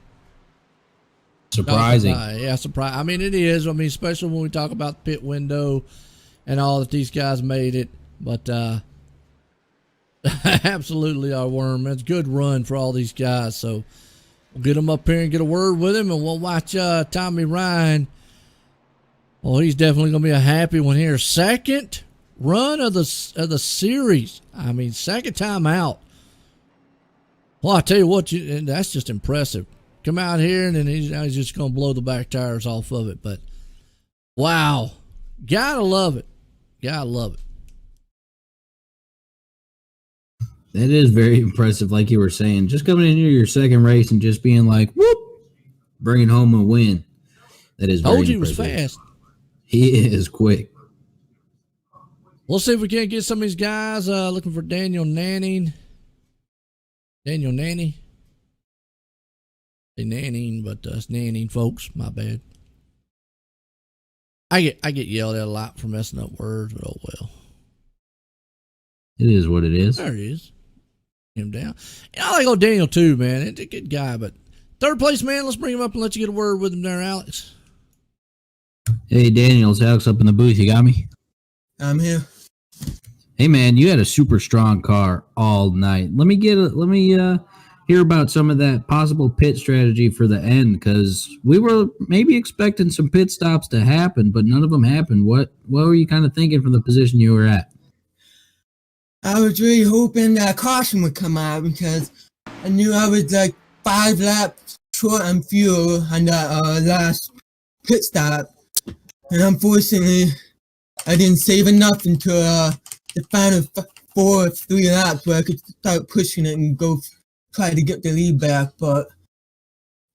surprising. Surprise. I mean, it is. I mean, especially when we talk about the pit window and all that these guys made it. But absolutely our worm. It's a good run for all these guys. So we'll get them up here and get a word with him, and we'll watch Tommy Ryan Oh, he's definitely going to be a happy one here. Second run of the series. I mean, second time out. Well, I tell you what, that's just impressive. Come out here, and then he's just going to blow the back tires off of it. But, wow. Gotta love it. Gotta love it. That is very impressive, like you were saying. Just coming in here your second race and just being like, whoop, bringing home a win. That is very impressive. Told you he was fast. He is quick. We'll see if we can't get some of these guys looking for Daniel Nanning. Daniel Nanny. Say Nanning, but it's Nanning, folks. My bad. I get yelled at a lot for messing up words, but oh well. It is what it is. There it is. Him down. And I like old Daniel too, man. It's a good guy, but third place, man. Let's bring him up and let you get a word with him there, Alex. Hey, Daniel, it's Alex up in the booth. You got me? I'm here. Hey, man, you had a super strong car all night. Let me hear about some of that possible pit strategy for the end, because we were maybe expecting some pit stops to happen, but none of them happened. What were you kind of thinking from the position you were at? I was really hoping that caution would come out because I knew I was like 5 laps short on fuel on that last pit stop. And unfortunately, I didn't save enough until the final 4 or 3 laps where I could start pushing it and go try to get the lead back. But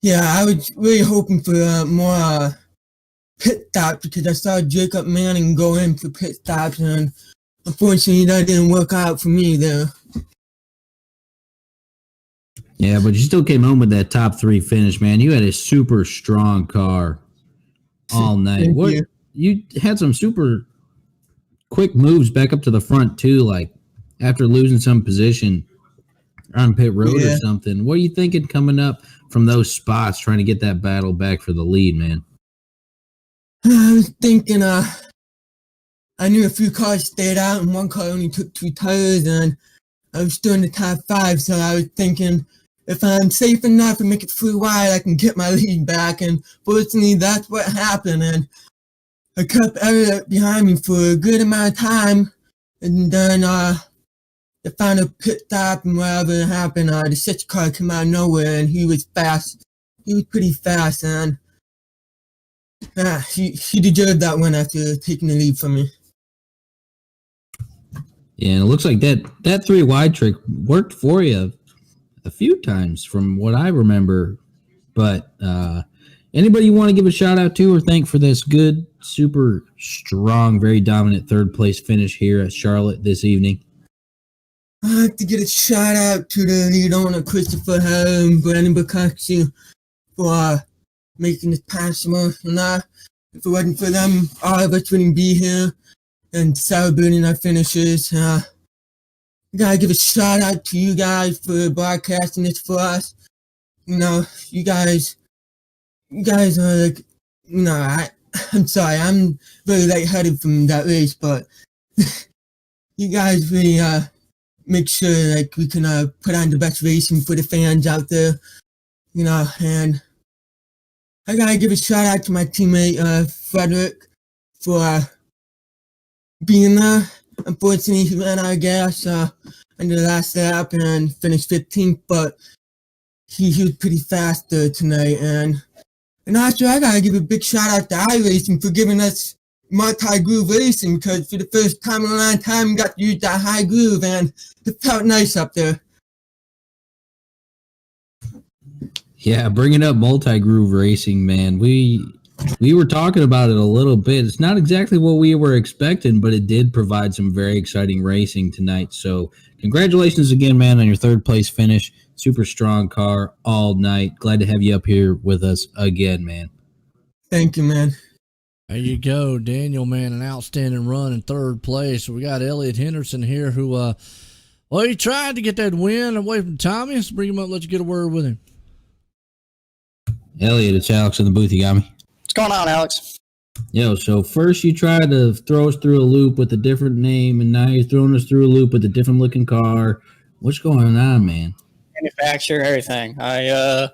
yeah, I was really hoping for more pit stops because I saw Jacob Manning go in for pit stops, and unfortunately that didn't work out for me there. Yeah, but you still came home with that top 3 finish, man. You had a super strong car all night. You had some super quick moves back up to the front too, like after losing some position on pit road or something. What are you thinking coming up from those spots, trying to get that battle back for the lead, man? I was thinking, I knew a few cars stayed out and one car only took 2 tires, and I was still in the top 5, so I was thinking if I'm safe enough to make it through wide, I can get my lead back, and fortunately that's what happened, and I kept Elliott behind me for a good amount of time, and then the final pit stop and whatever happened, the 6 car came out of nowhere, and he was fast. He was pretty fast, and he deserved that one after taking the lead from me. Yeah, and it looks like that 3 wide trick worked for you a few times from what I remember. But anybody you want to give a shout out to or thank for this good, super strong, very dominant 3rd place finish here at Charlotte this evening? I have to get a shout out to the lead owner, Christopher Hale and Brandon Bacacci, for making this possible. And if it wasn't for them, all of us wouldn't be here and celebrating our finishes. I gotta give a shout out to you guys for broadcasting this for us. You know, you guys are like, you know, I'm sorry, I'm very lightheaded from that race, but you guys really make sure like we can put on the best racing for the fans out there, you know. And I gotta give a shout out to my teammate Frederick for being there. Unfortunately, he ran out of gas in the last lap and finished 15th, but he was pretty fast tonight. And also, I gotta give a big shout out to iRacing for giving us multi-groove racing, because for the first time in a long time, we got to use that high groove, and it felt nice up there. Yeah, bringing up multi-groove racing, man. We were talking about it a little bit. It's not exactly what we were expecting, but it did provide some very exciting racing tonight. So congratulations again, man, on your 3rd place finish. Super strong car all night. Glad to have you up here with us again, man. Thank you, man. There you go, Daniel, man, an outstanding run in 3rd place. We got Elliot Henderson here who, well, he tried to get that win away from Tommy. Let's bring him up, let you get a word with him. Elliot, it's Alex in the booth. You got me? What's going on, Alex? Yo, so first you tried to throw us through a loop with a different name, and now you're throwing us through a loop with a different looking car. What's going on, man? manufacturer, everything. I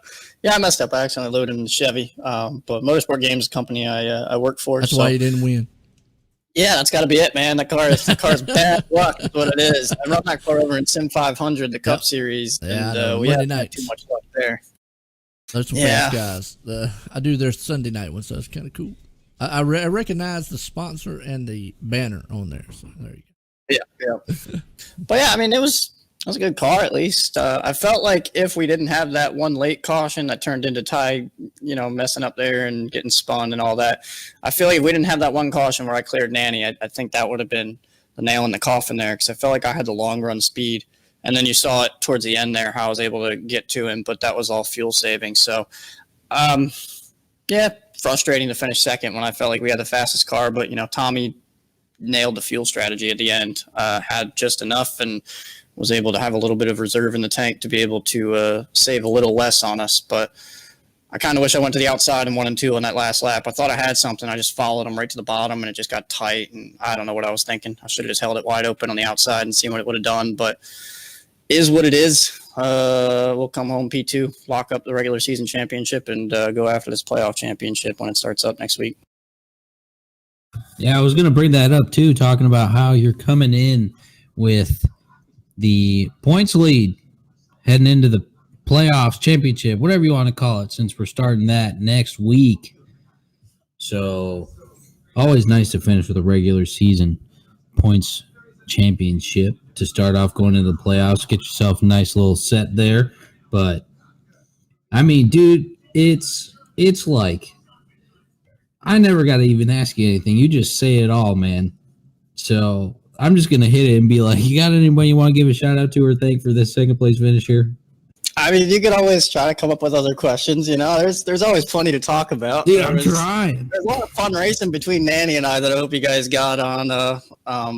messed up. I accidentally loaded in the Chevy. But Motorsport Games company I work for. That's why you didn't win. Yeah, that's got to be it, man. The car's bad luck is what it is. I run that car over in Sim 500, the Cup Series, and we haven't had too much luck there. There's some fast guys. I do their Sunday night one, so it's kind of cool. I recognize the sponsor and the banner on there. So there you go. Yeah. But yeah, I mean, it was a good car at least. I felt like if we didn't have that one late caution that turned into Ty, messing up there and getting spun and all that, I feel like if we didn't have that one caution where I cleared Nanny, I think that would have been the nail in the coffin there, because I felt like I had the long run speed. And then you saw it towards the end there, how I was able to get to him, but that was all fuel saving. So, frustrating to finish second when I felt like we had the fastest car, but Tommy nailed the fuel strategy at the end, had just enough and was able to have a little bit of reserve in the tank to be able to save a little less on us. But I kind of wish I went to the outside in 1 and 2 on that last lap. I thought I had something. I just followed him right to the bottom, and it just got tight, and I don't know what I was thinking. I should have just held it wide open on the outside and seen what it would have done, but is what it is. We'll come home P2, lock up the regular season championship, and go after this playoff championship when it starts up next week. Yeah, I was going to bring that up too, talking about how you're coming in with the points lead heading into the playoffs, championship, whatever you want to call it, since we're starting that next week. So always nice to finish with a regular season points championship to start off going into the playoffs. Get yourself a nice little set there. But I mean, dude, it's like I never got to even ask you anything. You just say it all, man. So I'm just gonna hit it and be like, you got anybody you want to give a shout out to or thank for this second place finish here? I mean, you could always try to come up with other questions. There's always plenty to talk about. Dude, I'm trying. There's a lot of fun racing between Nanny and I that I hope you guys got on.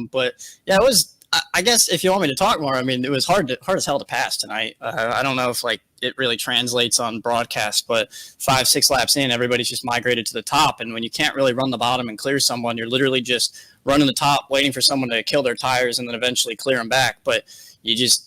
But yeah, it was. I guess if you want me to talk more, I mean, it was hard as hell to pass tonight. I don't know if it really translates on broadcast, but 5-6 laps in, everybody's just migrated to the top, and when you can't really run the bottom and clear someone, you're literally just running the top, waiting for someone to kill their tires, and then eventually clear them back. But you just.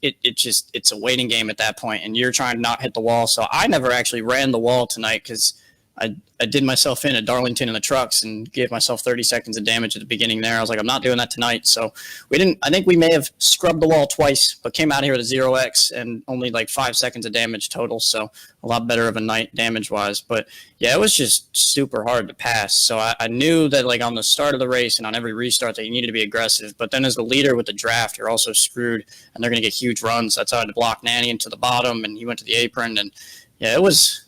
It's a waiting game at that point, and you're trying to not hit the wall. So I never actually ran the wall tonight because I did myself in at Darlington in the trucks and gave myself 30 seconds of damage at the beginning there. I was like, I'm not doing that tonight. So I think we may have scrubbed the wall twice, but came out here with a 0x and only 5 seconds of damage total. So a lot better of a night damage wise. But yeah, it was just super hard to pass. So I knew that on the start of the race and on every restart that you needed to be aggressive. But then as the leader with the draft, you're also screwed and they're going to get huge runs. That's how I had to block Nanny into the bottom and he went to the apron. And yeah, it was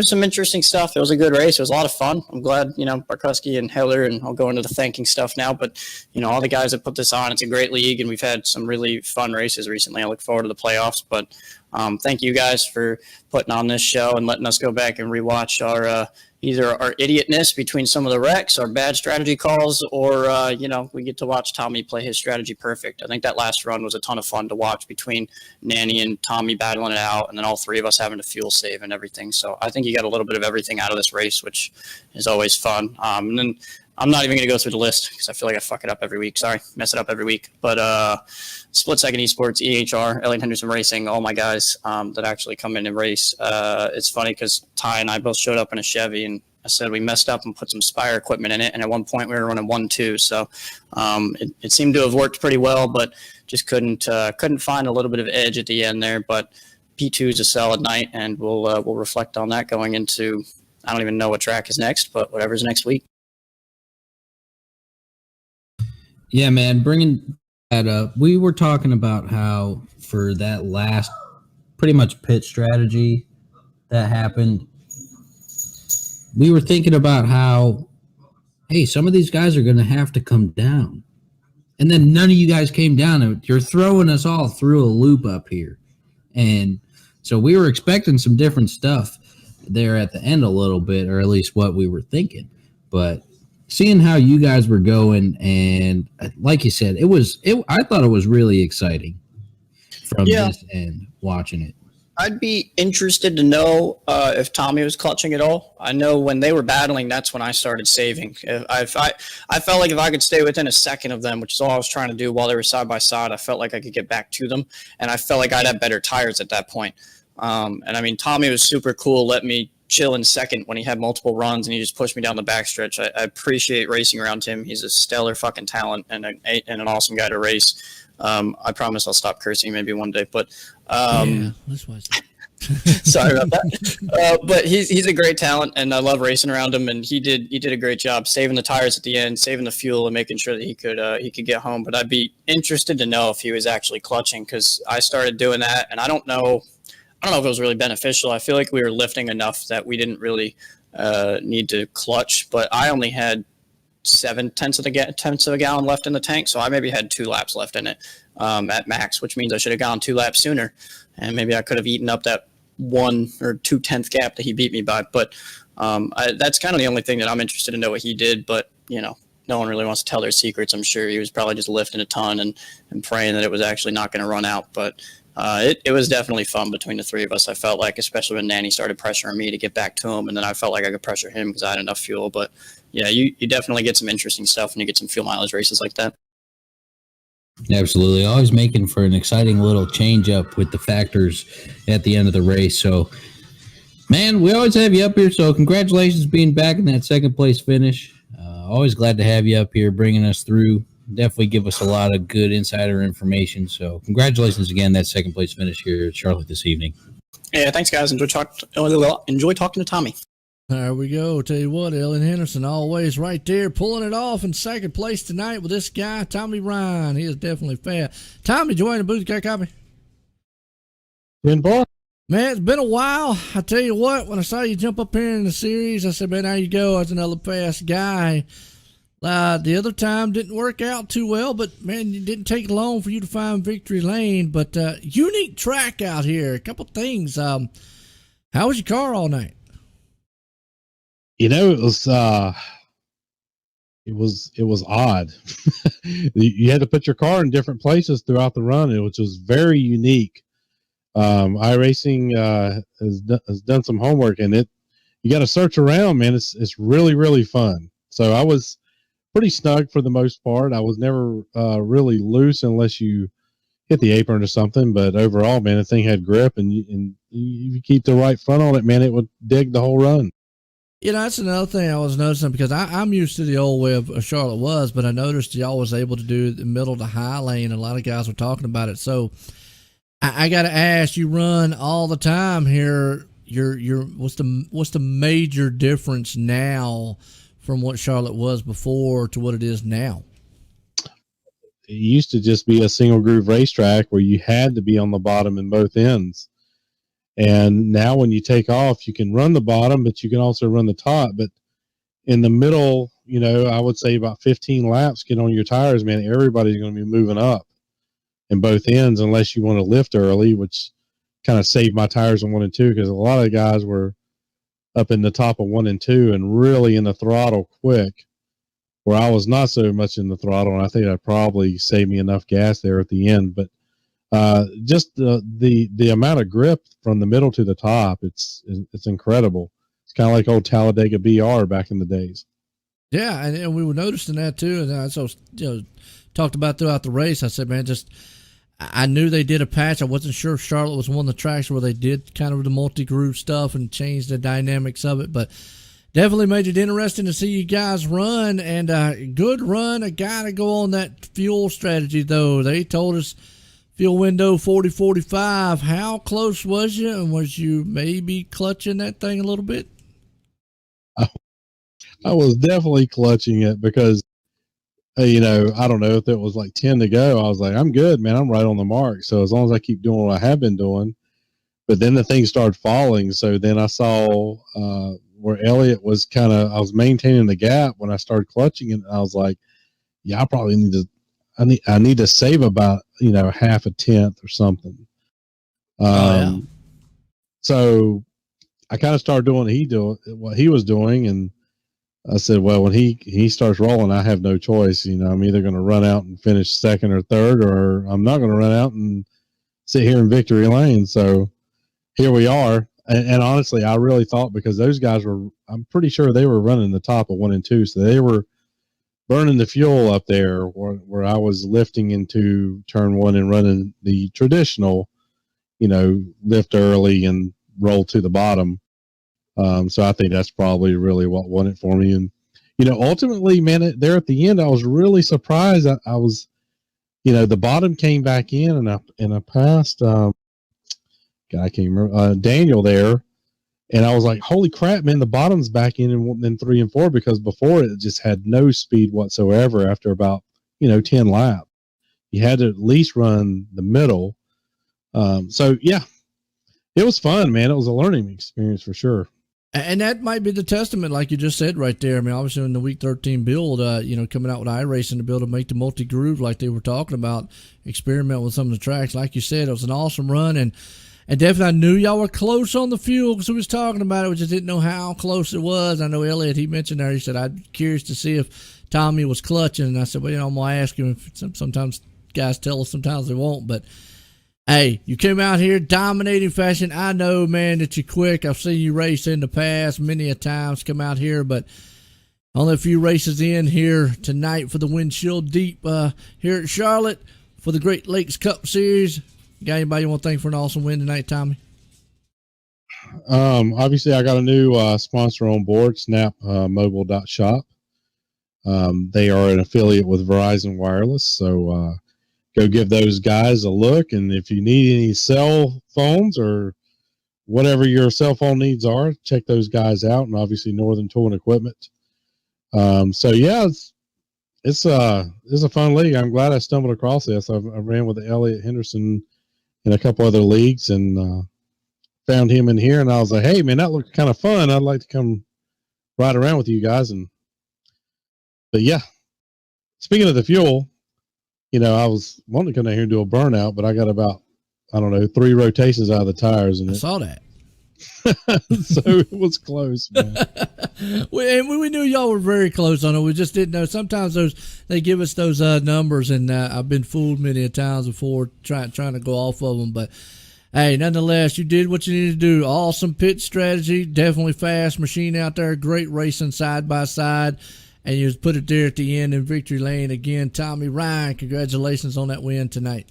some interesting stuff. It was a good race. It was a lot of fun. I'm glad, Barkowski and Heller, and I'll go into the thanking stuff now, but, all the guys that put this on, it's a great league, and we've had some really fun races recently. I look forward to the playoffs, but thank you guys for putting on this show and letting us go back and rewatch our either our idiotness between some of the wrecks, our bad strategy calls, or, we get to watch Tommy play his strategy perfect. I think that last run was a ton of fun to watch between Nanny and Tommy battling it out, and then all three of us having to fuel save and everything. So I think you got a little bit of everything out of this race, which is always fun. And then I'm not even going to go through the list because I feel like I fuck it up every week. Sorry, mess it up every week. But Split Second Esports, EHR, Elliot Henderson Racing, all my guys that actually come in and race. It's funny because Ty and I both showed up in a Chevy, and I said we messed up and put some Spire equipment in it. And at one point we were running 1-2. So it seemed to have worked pretty well, but just couldn't find a little bit of edge at the end there. But P2 is a solid night, and we'll reflect on that going into, I don't even know what track is next, but whatever's next week. Yeah, man, bringing that up, we were talking about how for that last pretty much pit strategy that happened, we were thinking about how, hey, some of these guys are going to have to come down. And then none of you guys came down. You're throwing us all through a loop up here. And so we were expecting some different stuff there at the end a little bit, or at least what we were thinking. But seeing how you guys were going, and like you said, I thought it was really exciting from this end, watching it. I'd be interested to know if Tommy was clutching at all. I know when they were battling, that's when I started saving. I felt like if I could stay within a second of them, which is all I was trying to do while they were side by side, I felt like I could get back to them, and I felt like I'd have better tires at that point. And I mean, Tommy was super cool, let me chill in second when he had multiple runs, and he just pushed me down the backstretch. I appreciate racing around him. He's a stellar fucking talent and an awesome guy to race. I promise I'll stop cursing maybe one day, but this was sorry about that. But he's a great talent, and I love racing around him. And he did a great job saving the tires at the end, saving the fuel, and making sure that he could get home. But I'd be interested to know if he was actually clutching, because I started doing that, and I don't know if it was really beneficial. I feel like we were lifting enough that we didn't really need to clutch. But I only had 0.7 of a gallon left in the tank, so I maybe had 2 laps left in it at max, which means I should have gone 2 laps sooner, and maybe I could have eaten up that 1 or 2/10 gap that he beat me by. But that's kind of the only thing that I'm interested to know what he did. But no one really wants to tell their secrets. I'm sure he was probably just lifting a ton and praying that it was actually not going to run out. But it was definitely fun between the three of us. I felt like, especially when Nanny started pressuring me to get back to him, and then I felt like I could pressure him because I had enough fuel. But yeah, you definitely get some interesting stuff when you get some fuel mileage races like that. Absolutely. Always making for an exciting little change up with the factors at the end of the race. So, man, we always have you up here. So congratulations being back in that second place finish. Always glad to have you up here bringing us through. Definitely give us a lot of good insider information. So congratulations again, that second place finish here at Charlotte this evening. Yeah, thanks, guys. Enjoy talking to Tommy. There we go. Tell you what, Ellen Henderson always right there pulling it off in second place tonight with this guy, Tommy Ryan. He is definitely fast. Tommy, join the booth. Got a copy? Boy. Man, it's been a while. I tell you what, when I saw you jump up here in the series, I said, man, there you go. That's another fast guy. The other time didn't work out too well, but, man, it didn't take long for you to find victory lane. But unique track out here. A couple things. How was your car all night? It was odd. You had to put your car in different places throughout the run, which was very unique. iRacing has done some homework, and you got to search around, man. It's really, really fun. So I was pretty snug for the most part. I was never really loose unless you hit the apron or something. But overall, man, the thing had grip, and you keep the right front on it, man, it would dig the whole run. That's another thing I was noticing, because I'm used to the old way of Charlotte was, but I noticed y'all was able to do the middle to high lane. And a lot of guys were talking about it. So I got to ask, you run all the time here. What's the major difference now from what Charlotte was before to what it is now? It used to just be a single groove racetrack where you had to be on the bottom in both ends. And now when you take off, you can run the bottom, but you can also run the top. But in the middle, I would say about 15 laps, get on your tires, man, everybody's going to be moving up in both ends unless you want to lift early, which kind of saved my tires on 1 and 2, because a lot of guys were up in the top of 1 and 2 and really in the throttle quick, where I was not so much in the throttle. And I think that probably saved me enough gas there at the end. But just the amount of grip from the middle to the top, it's incredible. It's kind of like old Talladega BR back in the days. Yeah, and we were noticing that too. And I talked about throughout the race. I said, man, I knew they did a patch. I wasn't sure if Charlotte was one of the tracks where they did kind of the multi-groove stuff and changed the dynamics of it, but definitely made it interesting to see you guys run, and a good run. I got to go on that fuel strategy, though. They told us fuel window 40-45. How close was you, and was you maybe clutching that thing a little bit? I was definitely clutching it because, I don't know if it was like 10 to go. I was like, I'm good, man. I'm right on the mark. So as long as I keep doing what I have been doing, but then the thing started falling. So then I saw where Elliott was I was maintaining the gap when I started clutching it. I was like, yeah, I probably I need to save about, half a tenth or something. So I kind of started doing what he was doing. And I said, well, when he starts rolling, I have no choice. I'm either going to run out and finish second or third, or I'm not going to run out and sit here in victory lane. So here we are. And honestly, I really thought, because those guys were, I'm pretty sure they were running the top of 1 and 2, so they were burning the fuel up there where I was lifting into turn 1 and running the traditional, lift early and roll to the bottom. So I think that's probably really what won it for me. And, ultimately, man, there at the end, I was really surprised. I was, the bottom came back in, and I passed, I can't remember, Daniel there. And I was like, holy crap, man, the bottom's back in 3 and 4, because before it just had no speed whatsoever after about, 10 laps. You had to at least run the middle. So, yeah, it was fun, man. It was a learning experience for sure. And that might be the testament, like you just said right there. I mean, obviously in the week 13 build, coming out with iRacing to be able to make the multi-groove like they were talking about, experiment with some of the tracks. Like you said, it was an awesome run. And definitely I knew y'all were close on the fuel because we was talking about it. We just didn't know how close it was. I know Elliot, he mentioned there, he said, I'd be curious to see if Tommy was clutching. And I said, well, I'm going to ask him. If sometimes guys tell us, sometimes they won't. But, hey, you came out here dominating fashion. I know, man, that you're quick. I've seen you race in the past many a times, come out here. But only a few races in here tonight for the Windshield Deep here at Charlotte for the Great Lakes Cup Series. Got anybody you want to thank for an awesome win tonight, Tommy? Obviously, I got a new sponsor on board, snapmobile.shop. They are an affiliate with Verizon Wireless, so go give those guys a look. And if you need any cell phones or whatever your cell phone needs are, check those guys out. And obviously, Northern Tool and Equipment. So yeah, it's a fun league. I'm glad I stumbled across this. I ran with Elliot Henderson in a couple other leagues and found him in here, and I was like, hey man, that looked kind of fun. I'd like to come ride around with you guys. But yeah, speaking of the fuel, I was wanting to come down here and do a burnout, but I got about, 3 rotations out of the tires, and I saw that. So it was close, man. we knew y'all were very close on it. We just didn't know. Sometimes they give us those numbers, and I've been fooled many a times before trying to go off of them. But hey, nonetheless, you did what you needed to do. Awesome pit strategy, definitely fast machine out there. Great racing side by side, and you just put it there at the end in victory lane again. Tommy Ryan, congratulations on that win tonight.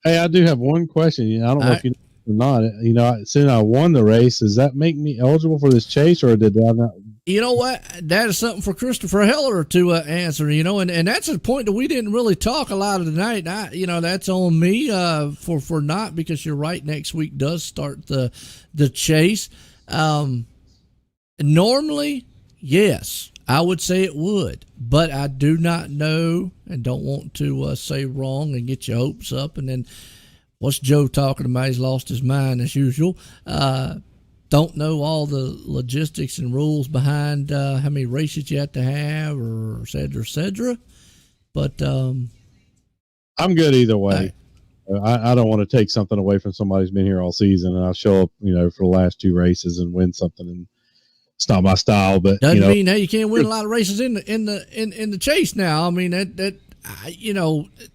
Hey, I do have one question. I don't know if you know or not. Since I won the race, does that make me eligible for this chase, or did I not? You know what? That is something for Christopher Heller to answer. And that's a point that we didn't really talk a lot of tonight. That's on me for not, because you're right. Next week does start the chase. Normally, yes, I would say it would, but I do not know and don't want to say wrong and get your hopes up. And then what's Joe talking about? He's lost his mind as usual. Don't know all the logistics and rules behind how many races you have to have, or et cetera, et cetera. But I'm good either way. I don't want to take something away from somebody who's been here all season, and I'll show up, for the last 2 races and win something. And it's not my style, but doesn't mean you can't win a lot of races in the chase. Now, I mean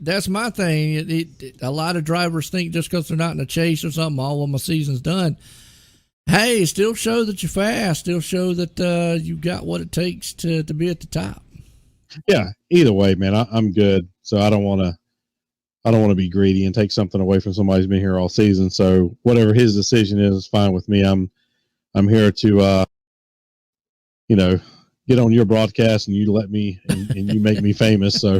that's my thing. A lot of drivers think just because they're not in the chase or something, well, my season's done. Hey, still show that you're fast. Still show that you got what it takes to be at the top. Yeah. Either way, man, I'm good. So I don't want to be greedy and take something away from somebody who's been here all season. So whatever his decision is fine with me. I'm here to get on your broadcast, and you let me and you make me famous. So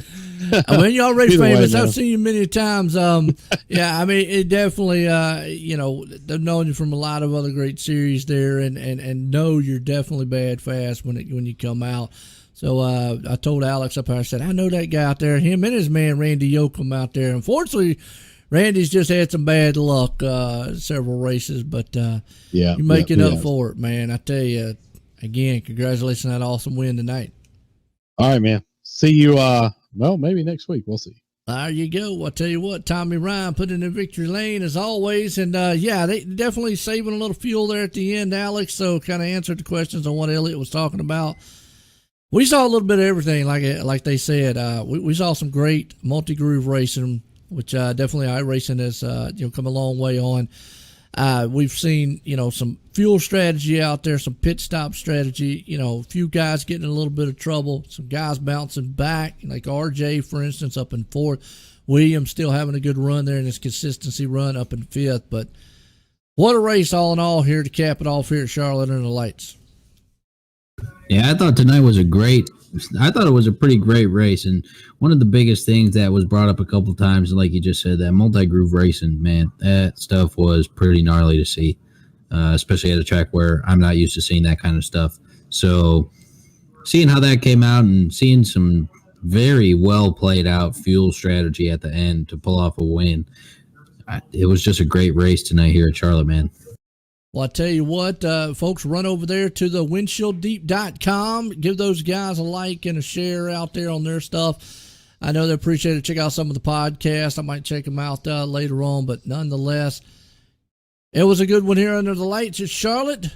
I mean, you're already famous. Way, I've seen you many times. Yeah, I mean, it definitely, they've known you from a lot of other great series there, and know you're definitely bad fast when you come out. So I told Alex up there, I said, I know that guy out there, him and his man Randy Yoakum out there. Unfortunately, Randy's just had some bad luck several races, but you're making up for it, man. I tell you, again, congratulations on that awesome win tonight. All right, man. See you, maybe next week. We'll see. There you go. I'll tell you what, Tommy Ryan put in the victory lane as always. And, they definitely saving a little fuel there at the end, Alex. So kind of answered the questions on what Elliot was talking about. We saw a little bit of everything, like they said. We saw some great multi-groove racing, which definitely iRacing has come a long way on. We've seen, some fuel strategy out there, some pit stop strategy, a few guys getting in a little bit of trouble, some guys bouncing back, like RJ, for instance, up in fourth. Williams still having a good run there in his consistency run up in fifth. But what a race all in all here to cap it off here at Charlotte under the lights. Yeah, I thought tonight was I thought it was a pretty great race. And one of the biggest things that was brought up a couple of times, like you just said, that multi-groove racing, man, that stuff was pretty gnarly to see, especially at a track where I'm not used to seeing that kind of stuff. So seeing how that came out and seeing some very well played out fuel strategy at the end to pull off a win, it was just a great race tonight here at Charlotte, man. Well, I tell you what, folks, run over there to the windshielddeep.com. Give those guys a like and a share out there on their stuff. I know they appreciate it. Check out some of the podcasts. I might check them out later on, but nonetheless, it was a good one here under the lights at Charlotte.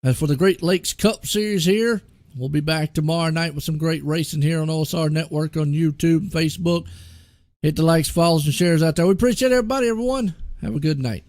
As for the Great Lakes Cup Series here, we'll be back tomorrow night with some great racing here on OSR Network on YouTube and Facebook. Hit the likes, follows, and shares out there. We appreciate everybody, everyone. Have a good night.